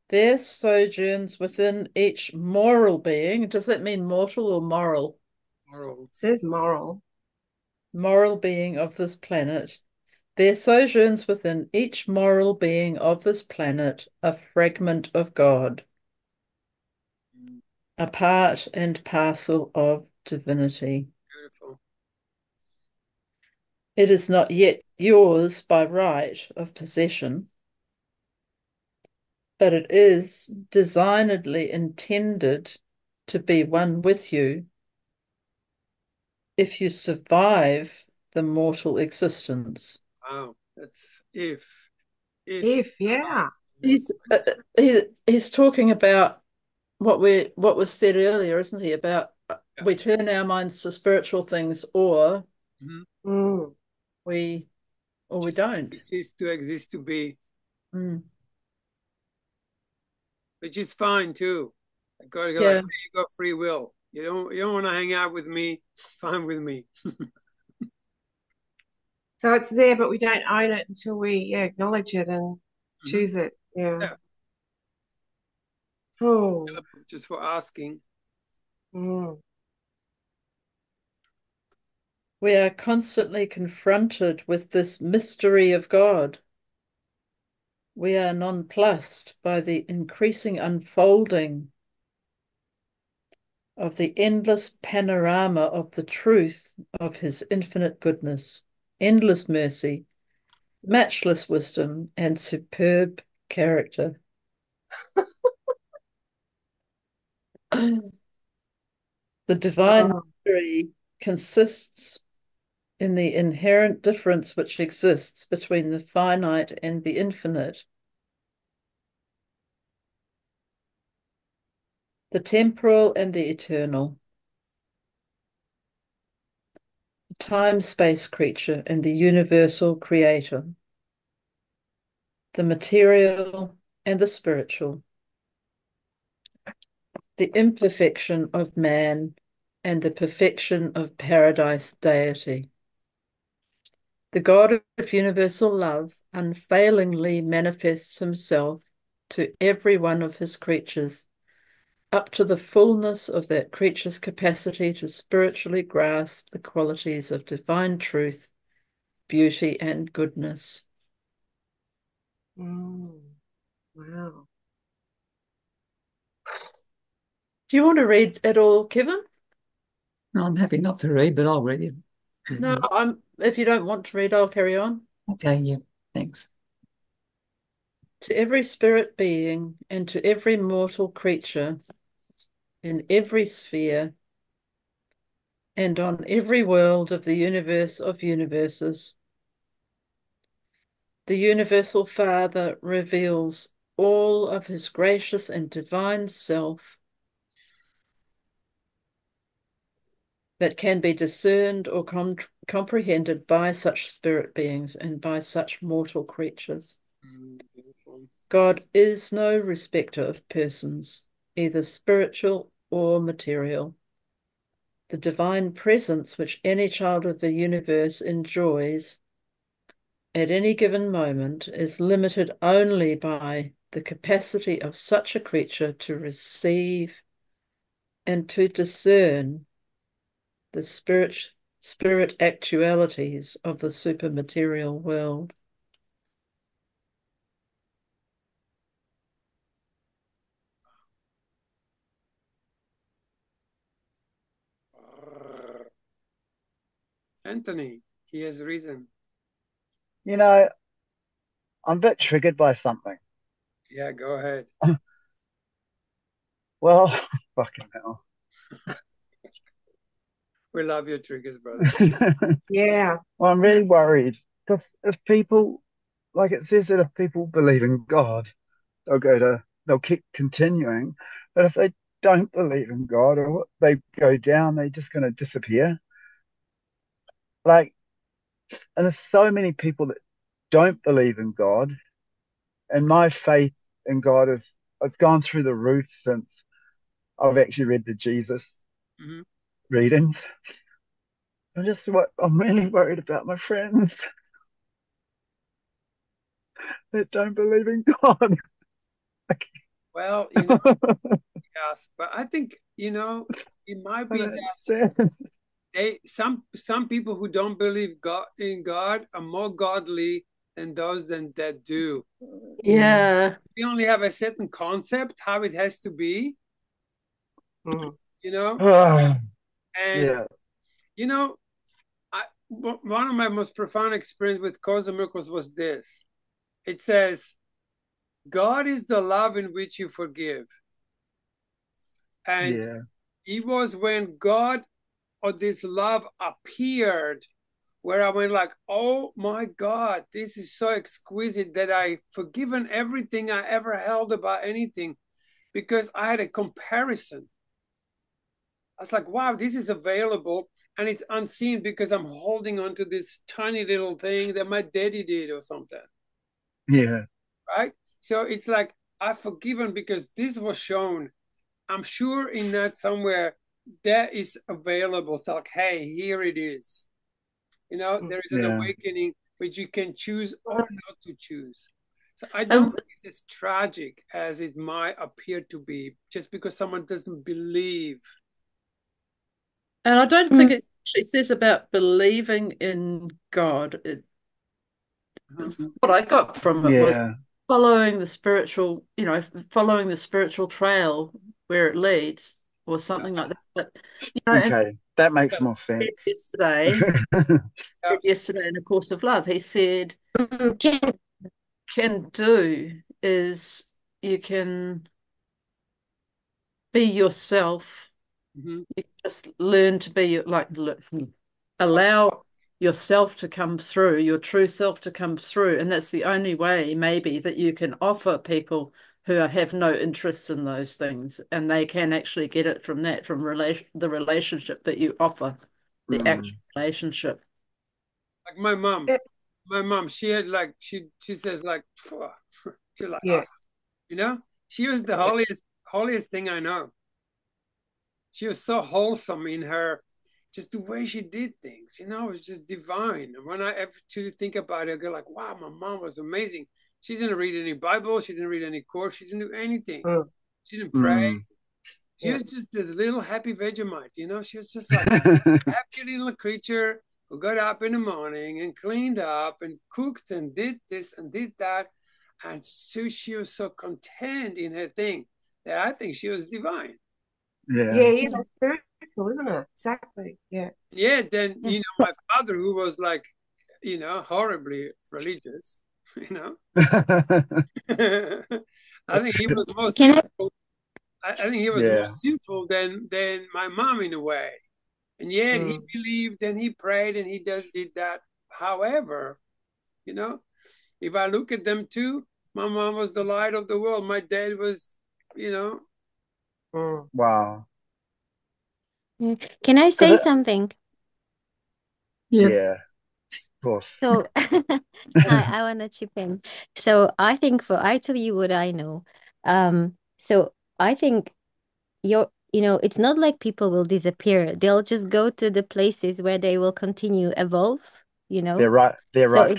there sojourns within each moral being. Does that mean mortal or moral? Moral. It says moral. Moral being of this planet. There sojourns within each moral being of this planet a fragment of God, a part and parcel of divinity. Beautiful. It is not yet yours by right of possession, but it is designedly intended to be one with you if you survive the mortal existence. Wow, that's if. Yeah. He's talking about what was said earlier, isn't he? About we turn our minds to spiritual things, or we don't. Cease to exist to be. Mm. Which is fine too. Like, you got free will. You don't want to hang out with me, fine with me. So it's there, but we don't own it until we acknowledge it and choose it. Yeah. Oh. Just for asking. Mm. We are constantly confronted with this mystery of God. We are nonplussed by the increasing unfolding of the endless panorama of the truth of his infinite goodness, endless mercy, matchless wisdom, and superb character. The divine mystery consists in the inherent difference which exists between the finite and the infinite, the temporal and the eternal, the time-space creature and the universal creator, the material and the spiritual, the imperfection of man and the perfection of paradise deity. The God of universal love unfailingly manifests himself to every one of his creatures up to the fullness of that creature's capacity to spiritually grasp the qualities of divine truth, beauty, and goodness. Wow. Do you want to read it all, Kevin? No, I'm happy not to read, but I'll read it. No, if you don't want to read, I'll carry on. Okay, yeah, thanks. To every spirit being and to every mortal creature in every sphere and on every world of the universe of universes, the universal Father reveals all of his gracious and divine self that can be discerned or comprehended by such spirit beings and by such mortal creatures. God is no respecter of persons, either spiritual or material. The divine presence which any child of the universe enjoys at any given moment is limited only by the capacity of such a creature to receive and to discern the spirit actualities of the supermaterial world. Anthony, he has reason. You know, I'm a bit triggered by something. Yeah, go ahead. Well, fucking hell. We love your triggers, brother. Yeah. Well, I'm really worried because if people, like it says that if people believe in God, they'll keep continuing. But if they don't believe in God or they go down, they're just going to disappear. Like, and there's so many people that don't believe in God, and my faith in God has gone through the roof since I've actually read the Jesus readings. I'm really worried about my friends that don't believe in God. Well, you know, yes, but I think, you know, it might be that some people who don't believe in God are more godly than those that do. Yeah. We only have a certain concept how it has to be, you know, and yeah. you know, one of my most profound experience with Course in Miracles was this. It says, God is the love in which you forgive. And it was when God or this love appeared where I went like, oh my God, this is so exquisite that I've forgiven everything I ever held about anything because I had a comparison. I was like, wow, this is available and it's unseen because I'm holding on to this tiny little thing that my daddy did or something. Yeah. Right? So it's like, I've forgiven because this was shown. I'm sure in that somewhere that is available. It's like, hey, here it is. there is an awakening which you can choose or not to choose. So I don't think it's as tragic as it might appear to be, just because someone doesn't believe. And I don't think it actually says about believing in God. What I got from it was following the spiritual, following the spiritual trail where it leads, or something like that. But okay, that makes more sense. Yesterday in A Course of Love, he said, can do is you can be yourself. You can just learn to be allow yourself to come through, your true self to come through, and that's the only way maybe that you can offer people who have no interest in those things, and they can actually get it from the relationship that you offer, the actual relationship. Like my mom, she had she says she's like us, she was the holiest thing I know. She was so wholesome in her, just the way she did things, it was just divine. And when I actually think about it, I go like, wow, my mom was amazing. She didn't read any Bible. She didn't read any course. She didn't do anything. She didn't pray. She was just this little happy Vegemite, She was just like a happy little creature who got up in the morning and cleaned up and cooked and did this and did that. And so she was so content in her thing that I think she was divine. Yeah, that's very cool, isn't it? Exactly. Yeah. Yeah, then my father, who was horribly religious, I think he was more sinful. I think he was more sinful than my mom in a way. And yet he believed and he prayed and he did that. However, if I look at them too, my mom was the light of the world. My dad was, Wow. Can I say something? Yeah, of course. So I want to chip in. So I think I tell you what I know. So I think it's not like people will disappear. They'll just go to the places where they will continue evolve, They're right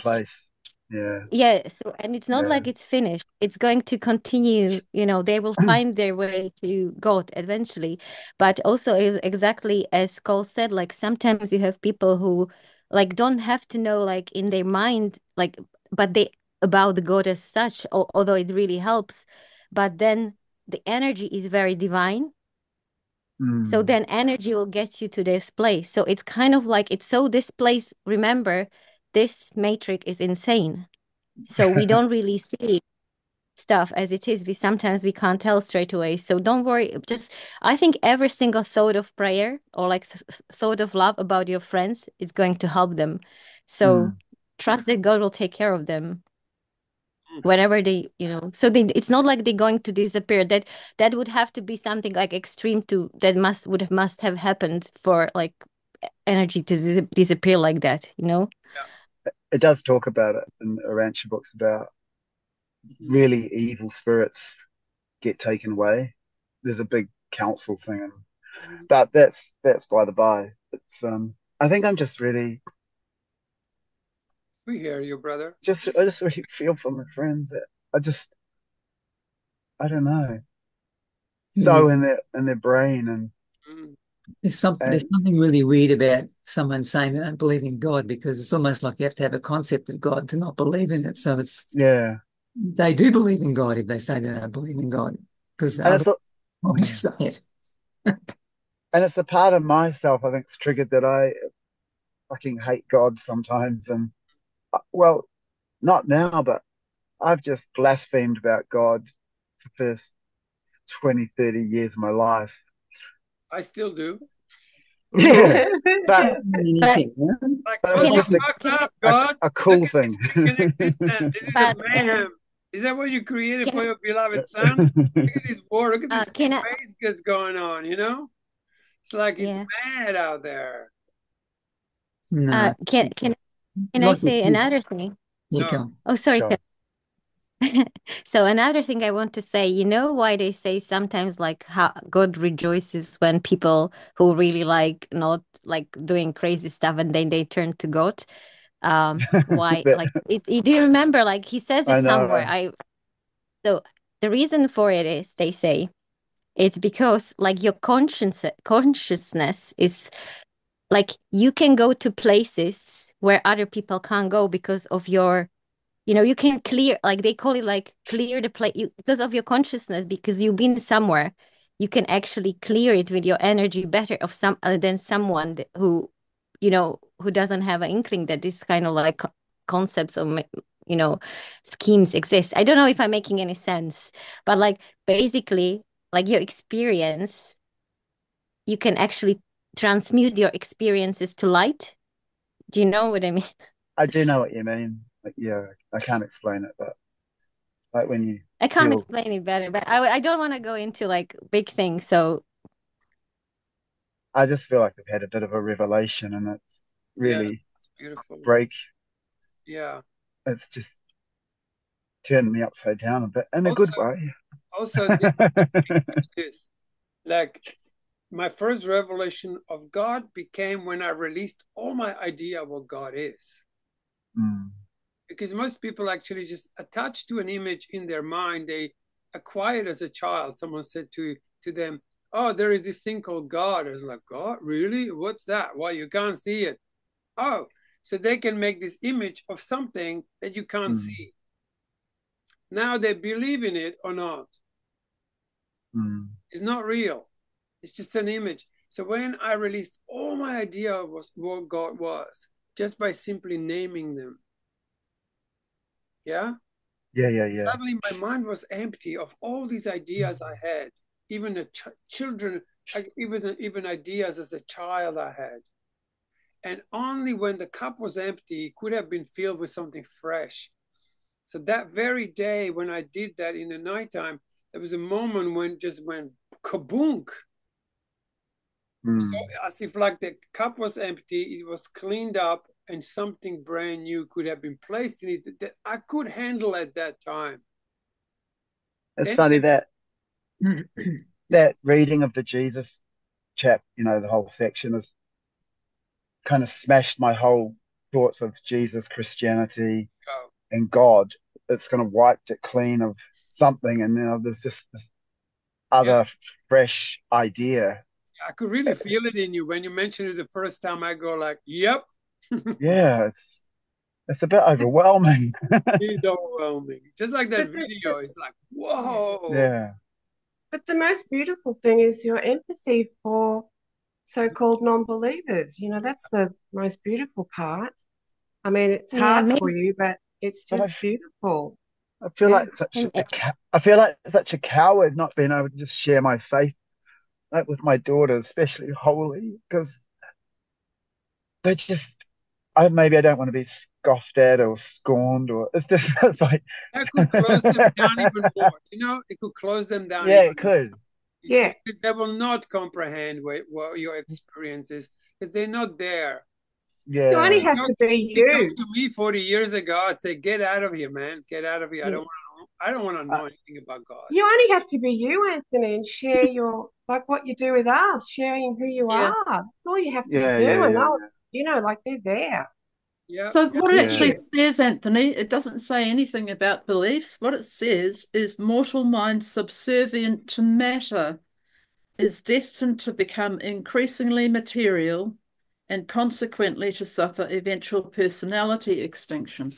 place. Yeah. So, and it's not like it's finished. It's going to continue, they will find their way to God eventually. But also is exactly as Cole said, like sometimes you have people who don't have to know in their mind, but they about the God as such, although it really helps. But then the energy is very divine. So then energy will get you to this place. So it's kind of this place, remember, this matrix is insane. So we don't really see stuff as it is. Sometimes we can't tell straight away. So don't worry. I think every single thought of prayer or thought of love about your friends is going to help them. So trust that God will take care of them whenever they, so it's not like they're going to disappear. That would have to be something extreme must have happened for energy to disappear like that, Yeah. It does talk about it in URANTIA books about really evil spirits get taken away. There's a big council thing, but that's by the by. It's I think I'm just really. We hear you, brother. I just really feel for my friends that I don't know. So in their brain and. There's something really weird about someone saying they don't believe in God, because it's almost like you have to have a concept of God to not believe in it. So they do believe in God if they say they don't believe in God, because why would you say it? And it's a part of myself, I think, it's triggered that I fucking hate God sometimes. And well, not now, but I've just blasphemed about God for the first 20, 30 years of my life. I still do. Yeah, but it's just a cool thing. This is a mayhem. Is that what you created for your beloved son? Look at this war. Look at this space that's going on, It's like it's mad out there. No. Can I say another thing? Yeah, go. Oh, sorry. Sure. So another thing I want to say, you know why they say sometimes like how God rejoices when people who really like not like doing crazy stuff and then they turn to God? Why like do you remember like he says I it somewhere? know. So the reason for it is they say it's because like your consciousness is like you can go to places where other people can't go because of your, you can clear, like they call it like clear the place because of your consciousness, because you've been somewhere, you can actually clear it with your energy better of some than someone who doesn't have an inkling that this kind of like concepts of schemes exist. I don't know if I'm making any sense, but like basically like your experience, you can actually transmute your experiences to light. Do you know what I mean? I do know what you mean. Like, yeah, I can't explain it, but like when you I can't feel, explain it better, but I don't want to go into like big things. So I just feel like I've had a bit of a revelation, and it's Yeah, really it's beautiful. break. Yeah. It's just turned me upside down a bit in a Also, good way. also this, like my first revelation of God became when I released all my idea of what God is. Mm. Because most people actually just attach to an image in their mind they acquired as a child. Someone said to them, "Oh, there is this thing called God." I was like, "God, really? What's that? Why, you can't see it?" Oh, so they can make this image of something that you can't Mm. see. Now they believe in it or not. Mm. It's not real. It's just an image. So when I released all my idea of what God was, just by simply naming them, yeah, Yeah. suddenly my mind was empty of all these ideas I had, even the children, even ideas as a child I had. And only when the cup was empty, it could have been filled with something fresh. So that very day when I did that in the nighttime, there was a moment when just went kaboom. So Mm. as if like the cup was empty, it was cleaned up, and something brand new could have been placed in it that I could handle at that time. It's Then funny that that reading of the Jesus chap, the whole section has kind of smashed my whole thoughts of Jesus, Christianity, go. and God. It's kind of wiped it clean of something, and there's just this Yeah, other fresh idea. I could really feel it in you when you mentioned it the first time. I go like, "Yep." Yeah, it's a bit overwhelming. It's overwhelming. Just like that But video, it's like, yeah. whoa. Yeah, But the most beautiful thing is your empathy for so-called non-believers. That's the most beautiful part. I mean, it's yeah, hard maybe. for you, but it's but just beautiful. I feel Yeah. like I feel like such a coward not being able to just share my faith like with my daughters, especially Holy, because they just maybe I don't want to be scoffed at or scorned, or it's just it's like That could close them down even more. It could close them down yeah, even it more. could. You Yeah. see, because they will not comprehend what your experience is, because they're not there. You only Yeah, have to be If you come you. to me 40 years ago, I'd say, "Get out of here, man. Get out of here. Yeah. I don't want to I, know anything about God." You only have to be you, Anthony, and share your, like what you do with us, sharing who you Yeah. are. That's all you have to yeah, do. And yeah, they'll, like they're there. Yeah. So what it yeah, actually Yeah. says, Anthony, it doesn't say anything about beliefs. What it says is mortal mind subservient to matter is destined to become increasingly material and consequently to suffer eventual personality extinction.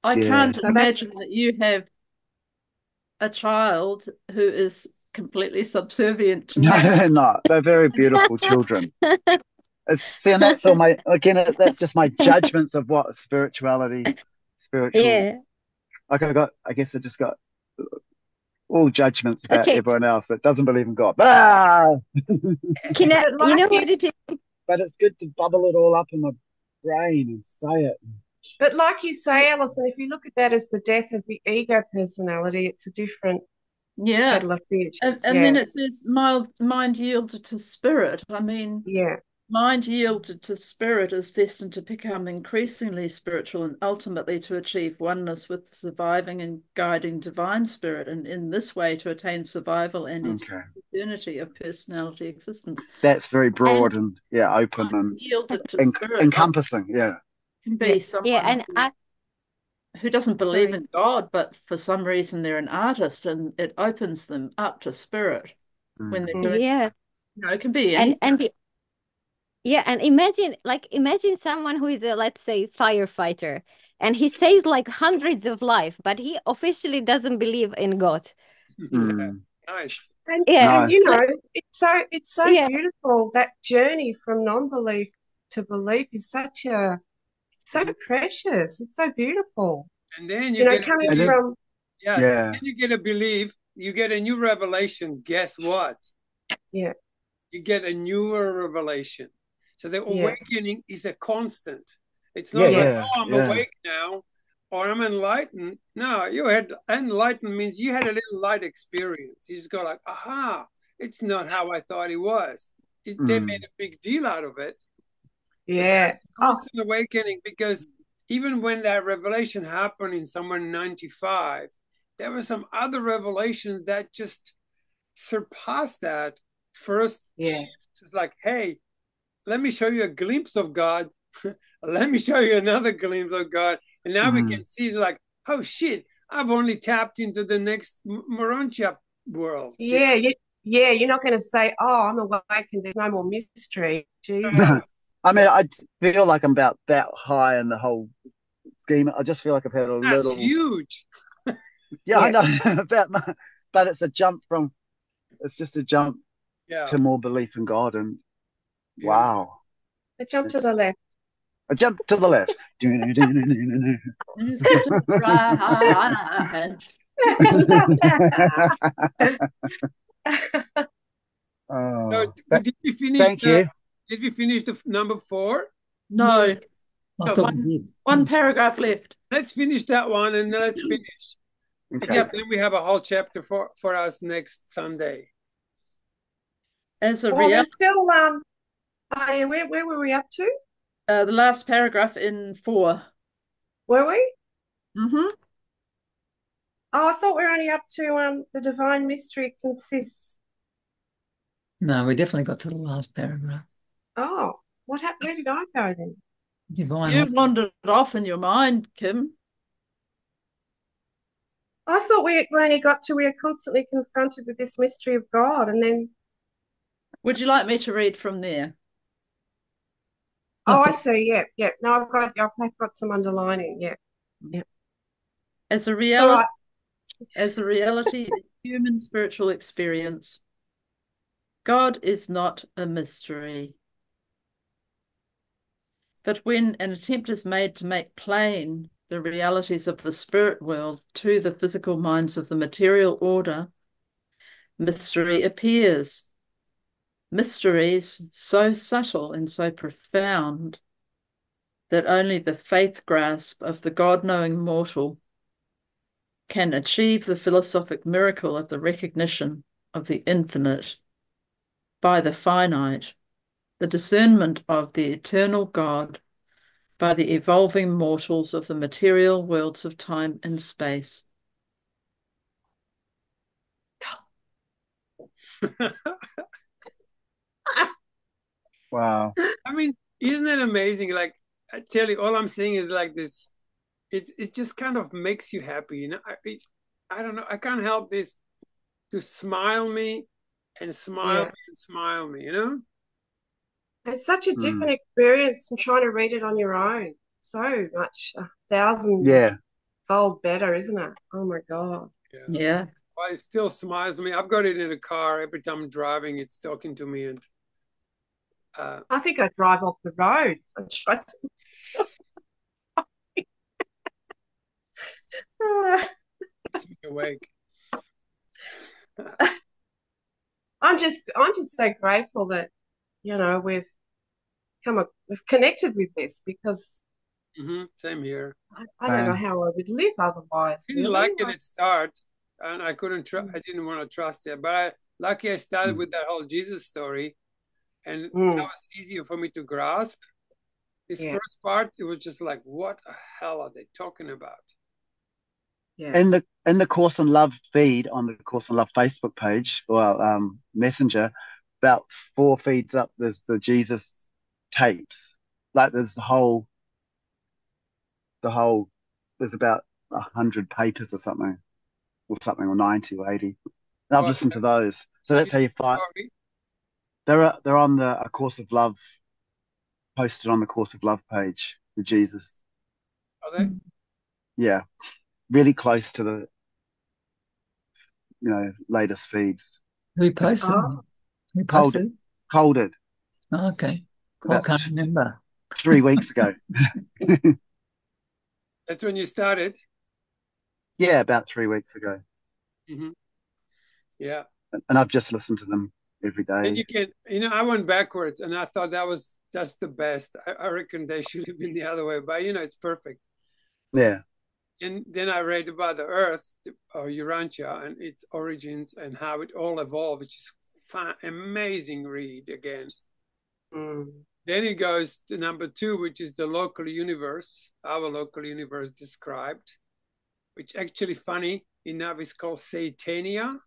I yeah. can't So that's, imagine that you have a child who is completely subservient to No, matter. they're not. They're very beautiful children. See, and that's all that's just my judgments of what spirituality, spiritual. Yeah. Like I guess I just got all judgments about Okay. everyone else that doesn't believe in God. Ah! but You like know you, what it is? But it's good to bubble it all up in my brain and say it. but like you say, Alison, if you look at that as the death of the ego personality, it's a different Yeah. kettle of fish. And then Yeah. it says mild mind yielded to spirit. I mean, Yeah. mind yielded to spirit is destined to become increasingly spiritual and ultimately to achieve oneness with surviving and guiding divine spirit, and in this way to attain survival and eternity of personality existence. That's very broad and open and yielded to spirit, encompassing. Can be someone who doesn't believe in God, but for some reason they're an artist, and it opens them up to spirit when they're doing. It can be anything. And imagine someone who is a, let's say, firefighter, and he says like hundreds of life, but he officially doesn't believe in God. Nice. And you know, it's so beautiful. That journey from non-belief to belief is so precious. It's so beautiful. And then you know, coming from then you get a belief, you get a new revelation. Guess what? Yeah. You get a newer revelation. So the awakening is a constant. It's not I'm awake now or I'm enlightened. No, you had enlightened means you had a little light experience. You just go like, aha, it's not how I thought it was. They made a big deal out of it. Yeah. Constant awakening, because even when that revelation happened in somewhere in 95, there were some other revelations that just surpassed that first shift. It's like, hey, let me show you a glimpse of God. Let me show you another glimpse of God. And now we can see like, oh shit, I've only tapped into the next URANTIA world. Yeah, you're not going to say, oh, I'm awakened, there's no more mystery. Jesus. I mean, I feel like I'm about that high in the whole scheme. I just feel like I've had a little... That's huge. I know, but it's a jump from... It's just a jump to more belief in God, and wow. A jump to the left. A jump to the left. So did we finish? Thank you. Did we finish the number 4? No. One paragraph left. Let's finish that one and let's finish. Okay. Then we have a whole chapter for us next Sunday. As a there's still where were we up to? The last paragraph in 4. Were we? Mm-hmm. Oh, I thought we were only up to the divine mystery consists. No, we definitely got to the last paragraph. Oh, what happened? Where did I go then? You wandered off in your mind, Kim. I thought we only got to we are constantly confronted with this mystery of God, and then. Would you like me to read from there? Oh, I see. Yeah. No, I've got some underlining. Yeah. As a reality, human spiritual experience, God is not a mystery. But when an attempt is made to make plain the realities of the spirit world to the physical minds of the material order, mystery appears. Mysteries so subtle and so profound that only the faith grasp of the God-knowing mortal can achieve the philosophic miracle of the recognition of the infinite by the finite, the discernment of the eternal God by the evolving mortals of the material worlds of time and space. Wow. I mean, isn't it amazing? Like, I tell you, all I'm saying is like this. It just kind of makes you happy, you know. I don't know. I can't help this to smile me and smile me and smile me, you know. It's such a different experience from trying to read it on your own. So much, 1,000-fold better, isn't it? Oh my God. Yeah. Well, it still smiles me. I've got it in a car every time I'm driving. It's talking to me, and I think I drive off the road. I'm trying to keeps me awake. I'm just so grateful that we've connected with this, because same here. I don't know how I would live otherwise. I didn't like it at start, and I couldn't I didn't want to trust it, but lucky I started with that whole Jesus story, And that was easier for me to grasp. This first part, it was just like, what the hell are they talking about? Yeah. In the Course on Love feed on the Course on Love Facebook page, or Messenger, about 4 feeds up, there's the Jesus tapes. Like there's the whole. There's about 100 papers or something, or 90 or 80. And I've listened to those. So that's how you find. They're on the A Course of Love, posted on the Course of Love page, the Jesus. Are they? Yeah, really close to the latest feeds. Who posted? Who posted? Colded. Oh, okay. I can't remember. 3 weeks ago. That's when you started? Yeah, about 3 weeks ago. Mm-hmm. Yeah. And I've just listened to them every day. And you can, I went backwards and I thought that's the best. I reckon they should have been the other way, but it's perfect. Yeah. And then I read about the Earth, or Urantia, and its origins and how it all evolved, which is amazing read again. Then it goes to number 2, which is the local universe, our local universe described, which actually funny enough is called Satania.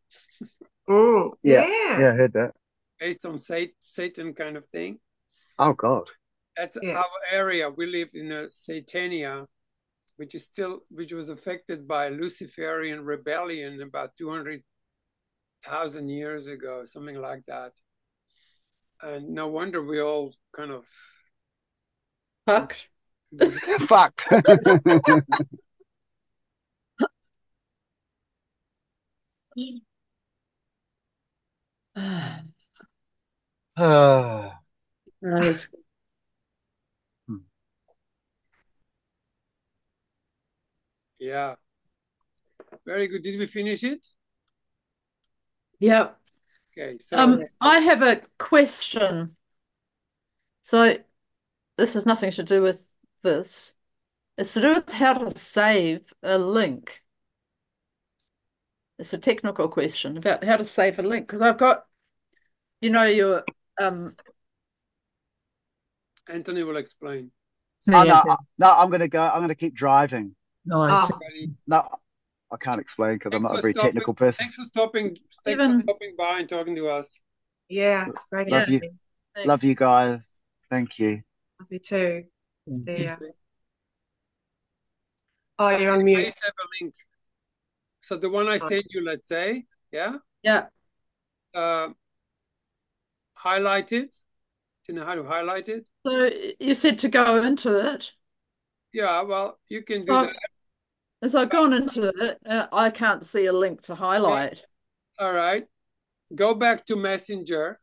Oh, yeah, I heard that. Based on Satan kind of thing. Oh God. That's our area. We live in Satania, which was affected by Luciferian rebellion about 200,000 years ago, something like that. And no wonder we all kind of fucked. Fucked. Yeah. Very good. Did we finish it? Yeah. Okay. So I have a question. So this has nothing to do with this. It's to do with how to save a link. It's a technical question about how to save a link, because I've got, your Anthony will explain. No, I'm gonna go. I'm gonna keep driving. No, I can't explain because I'm not a very technical person. Thanks for stopping by and talking to us. Yeah, it's great. Love you. Thanks. Love you guys. Thank you. Love you too. See ya. Oh, you're on mute. Please have a link. So the one I sent you, let's say, yeah? Yeah. Highlight it. Do you know how to highlight it? So you said to go into it. Yeah, well, you can do that. As I've gone into it, I can't see a link to highlight. All right. Go back to Messenger.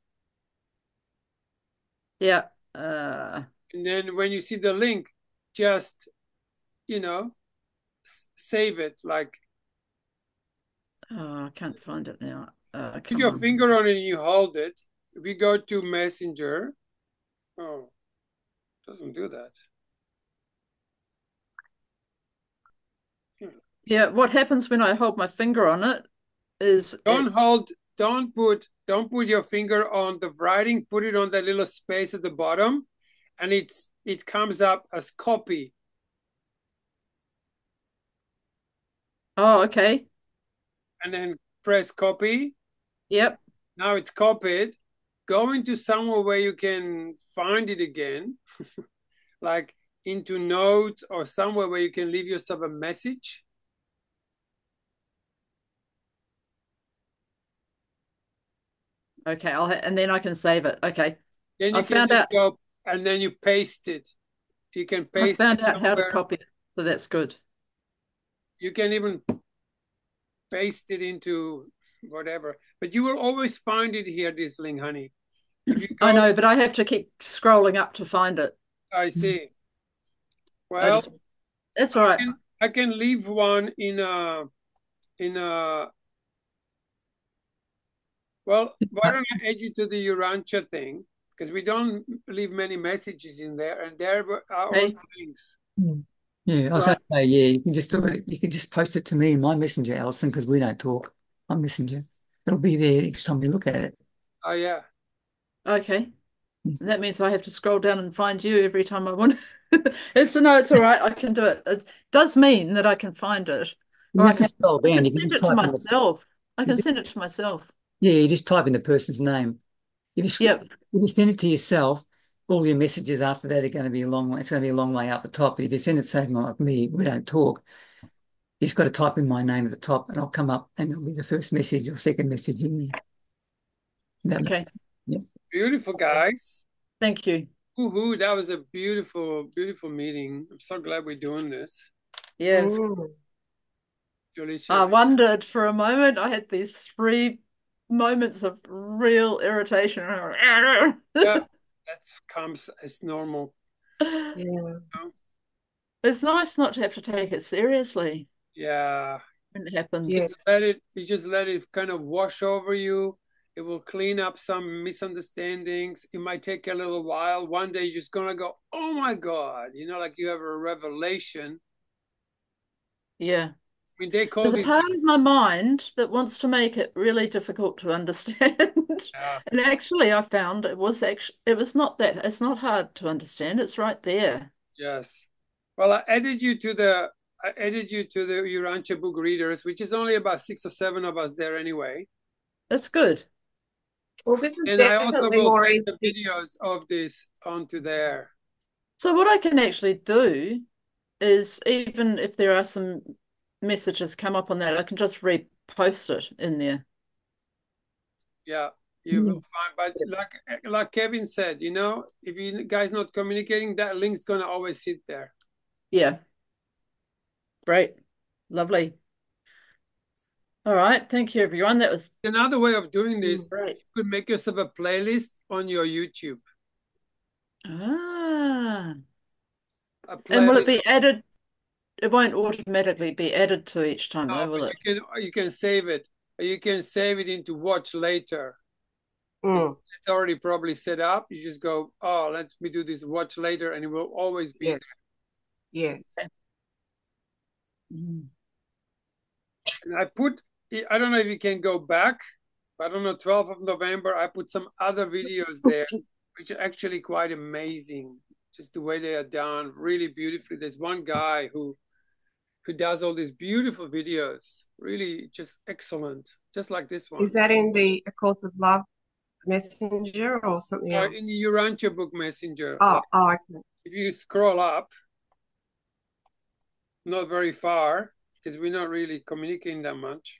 Yeah. And then when you see the link, just, save it. Like. Oh, I can't find it now. Put your finger on it and you hold it. If you go to Messenger, it doesn't do that. Yeah, what happens when I hold my finger on it is don't put your finger on the writing, put it on that little space at the bottom, and it comes up as copy. Oh, okay. And then press copy. Yep. Now it's copied. Go into somewhere where you can find it again, like into notes or somewhere where you can leave yourself a message. Okay, and then I can save it. Okay. Then you can go and then you paste it. You can paste. I found out how to copy it, so that's good. You can even paste it into whatever, but you will always find it here, this link, honey. If you go, I know, but I have to keep scrolling up to find it. I see. Well, that's all right. I can leave one well, why don't I add you to the Urantia thing? Because we don't leave many messages in there, and there are all the links. Yeah, I was going to say, you can just do it. You can just post it to me in my Messenger, Alison, because we don't talk on Messenger. It'll be there each time you look at it. Oh, yeah. Okay. That means I have to scroll down and find you every time I want. It's all right. I can do it. It does mean that I can find it, You or have to scroll I down. can You can send just it to type in myself. I can just, send it to myself. yeah, you just type in the person's name. If Yep. you send it to yourself, all your messages after that are going to be a long way. It's going to be a long way up the top. But if you send it to someone like me, we don't talk. You just got to type in my name at the top, and I'll come up, and it'll be the first message or second message in there. Okay. Yeah. Beautiful, guys. Thank you. Woohoo, that was a beautiful, beautiful meeting. I'm so glad we're doing this. Yes. Delicious. I wondered for a moment. I had these 3 moments of real irritation. Yeah, that comes as normal. Yeah. You know? It's nice not to have to take it seriously. Yeah. When it happens. Yeah. You just let it kind of wash over you. It will clean up some misunderstandings. It might take a little while. One day you're just gonna go, oh my God, like you have a revelation. Yeah. I mean, they call There's a these. part of my mind that wants to make it really difficult to understand. Yeah. And actually I found it was not that, it's not hard to understand. It's right there. Yes. Well, I added you to the URANTIA book readers, which is only about 6 or 7 of us there anyway. That's good. Well, this is And I also definitely will more send the easy. videos of this onto there. So what I can actually do is, even if there are some messages come up on that, I can just repost it in there. Yeah, you will find. But like Kevin said, if you guys not communicating, that link's gonna always sit there. Yeah. Great. Lovely. All right. Thank you, everyone. That was Another way of doing this, great. you could make yourself a playlist on your YouTube. Ah. A playlist. And will it be added? It won't automatically be added to each time, No, though, will but it? you can save it. You can save it into watch later. It's already probably set up. You just go, oh, let me do this watch later, and it will always be there. Yes. And I don't know if you can go back, but I don't know, 12th of November, I put some other videos there, which are actually quite amazing. Just the way they are done, really beautifully. There's one guy who does all these beautiful videos, really just excellent, just like this one. Is that in the A Course of Love Messenger or something else? In the URANTIA book messenger. Okay. If you scroll up, not very far, because we're not really communicating that much.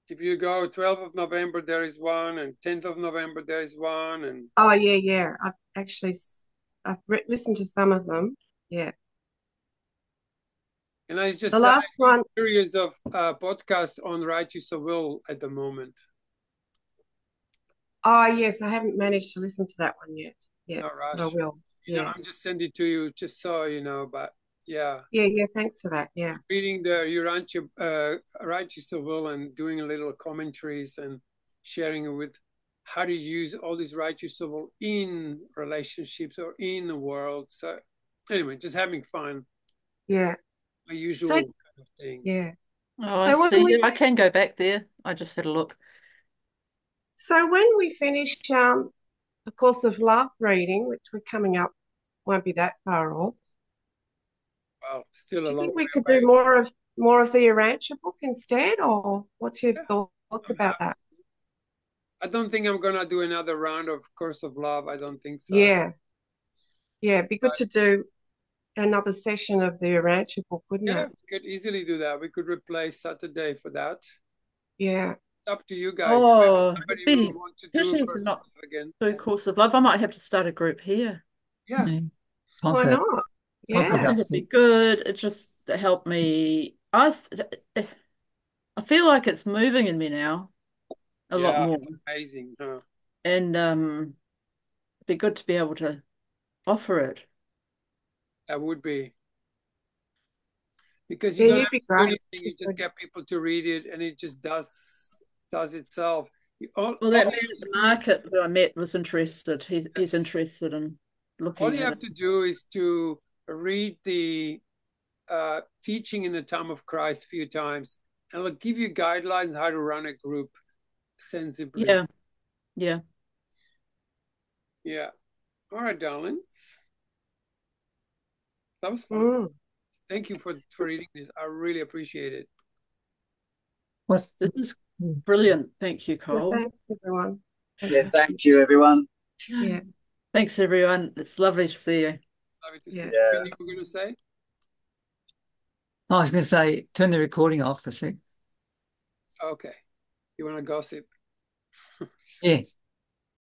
If you go 12th of November, there is one, and 10th of November, there is one. And yeah. I've listened to some of them. Yeah. And I just the last one a series of podcasts on Righteous of Will at the moment. Oh yes, I haven't managed to listen to that one yet. Yeah, No rush. but I will. Yeah. I'm just sending it to you just so you know, but yeah. Yeah, thanks for that. Yeah. Reading the URANTIA Righteous of Will and doing a little commentaries and sharing it with how to use all these Righteous of Will in relationships or in the world. So anyway, just having fun. Yeah. My usual kind of thing. Yeah. Oh, so I see. I can go back there. I just had a look. So when we finish the Course of Love reading, which we're coming up, won't be that far off. Well, still a long way. Do you think we could do more of the URANTIA book instead, or what's your thoughts about that? I don't think I'm gonna do another round of Course of Love. I don't think so. Yeah, it'd be good to do another session of the URANTIA book, wouldn't it? Yeah, we could easily do that. We could replace Saturday for that. Yeah. It's up to you guys. Oh, somebody will want to do pity to not do Course of Love. I might have to start a group here. Yeah. Why not? Yeah. It'd be good. It just helped me. I feel like it's moving in me now a lot more. It's amazing. Huh? And it'd be good to be able to offer it. That would be. Because you don't have to do anything, you just get people to read it and it just does itself. Well, that man at the market who I met was interested. He's interested in looking at it. All you have to do is to read the teaching in the Time of Christ a few times, and it'll give you guidelines how to run a group sensibly. Yeah. Yeah. All right, darlings. That was fun. Mm. Thank you for reading this. I really appreciate it. This is brilliant. Thank you, Cole. Yeah, thanks, everyone. Thank you, everyone. Yeah. Thanks, everyone. It's lovely to see you. Lovely to see you. Yeah. Anything you were going to say? I was going to say, turn the recording off for a sec. Okay. You want to gossip? Yeah.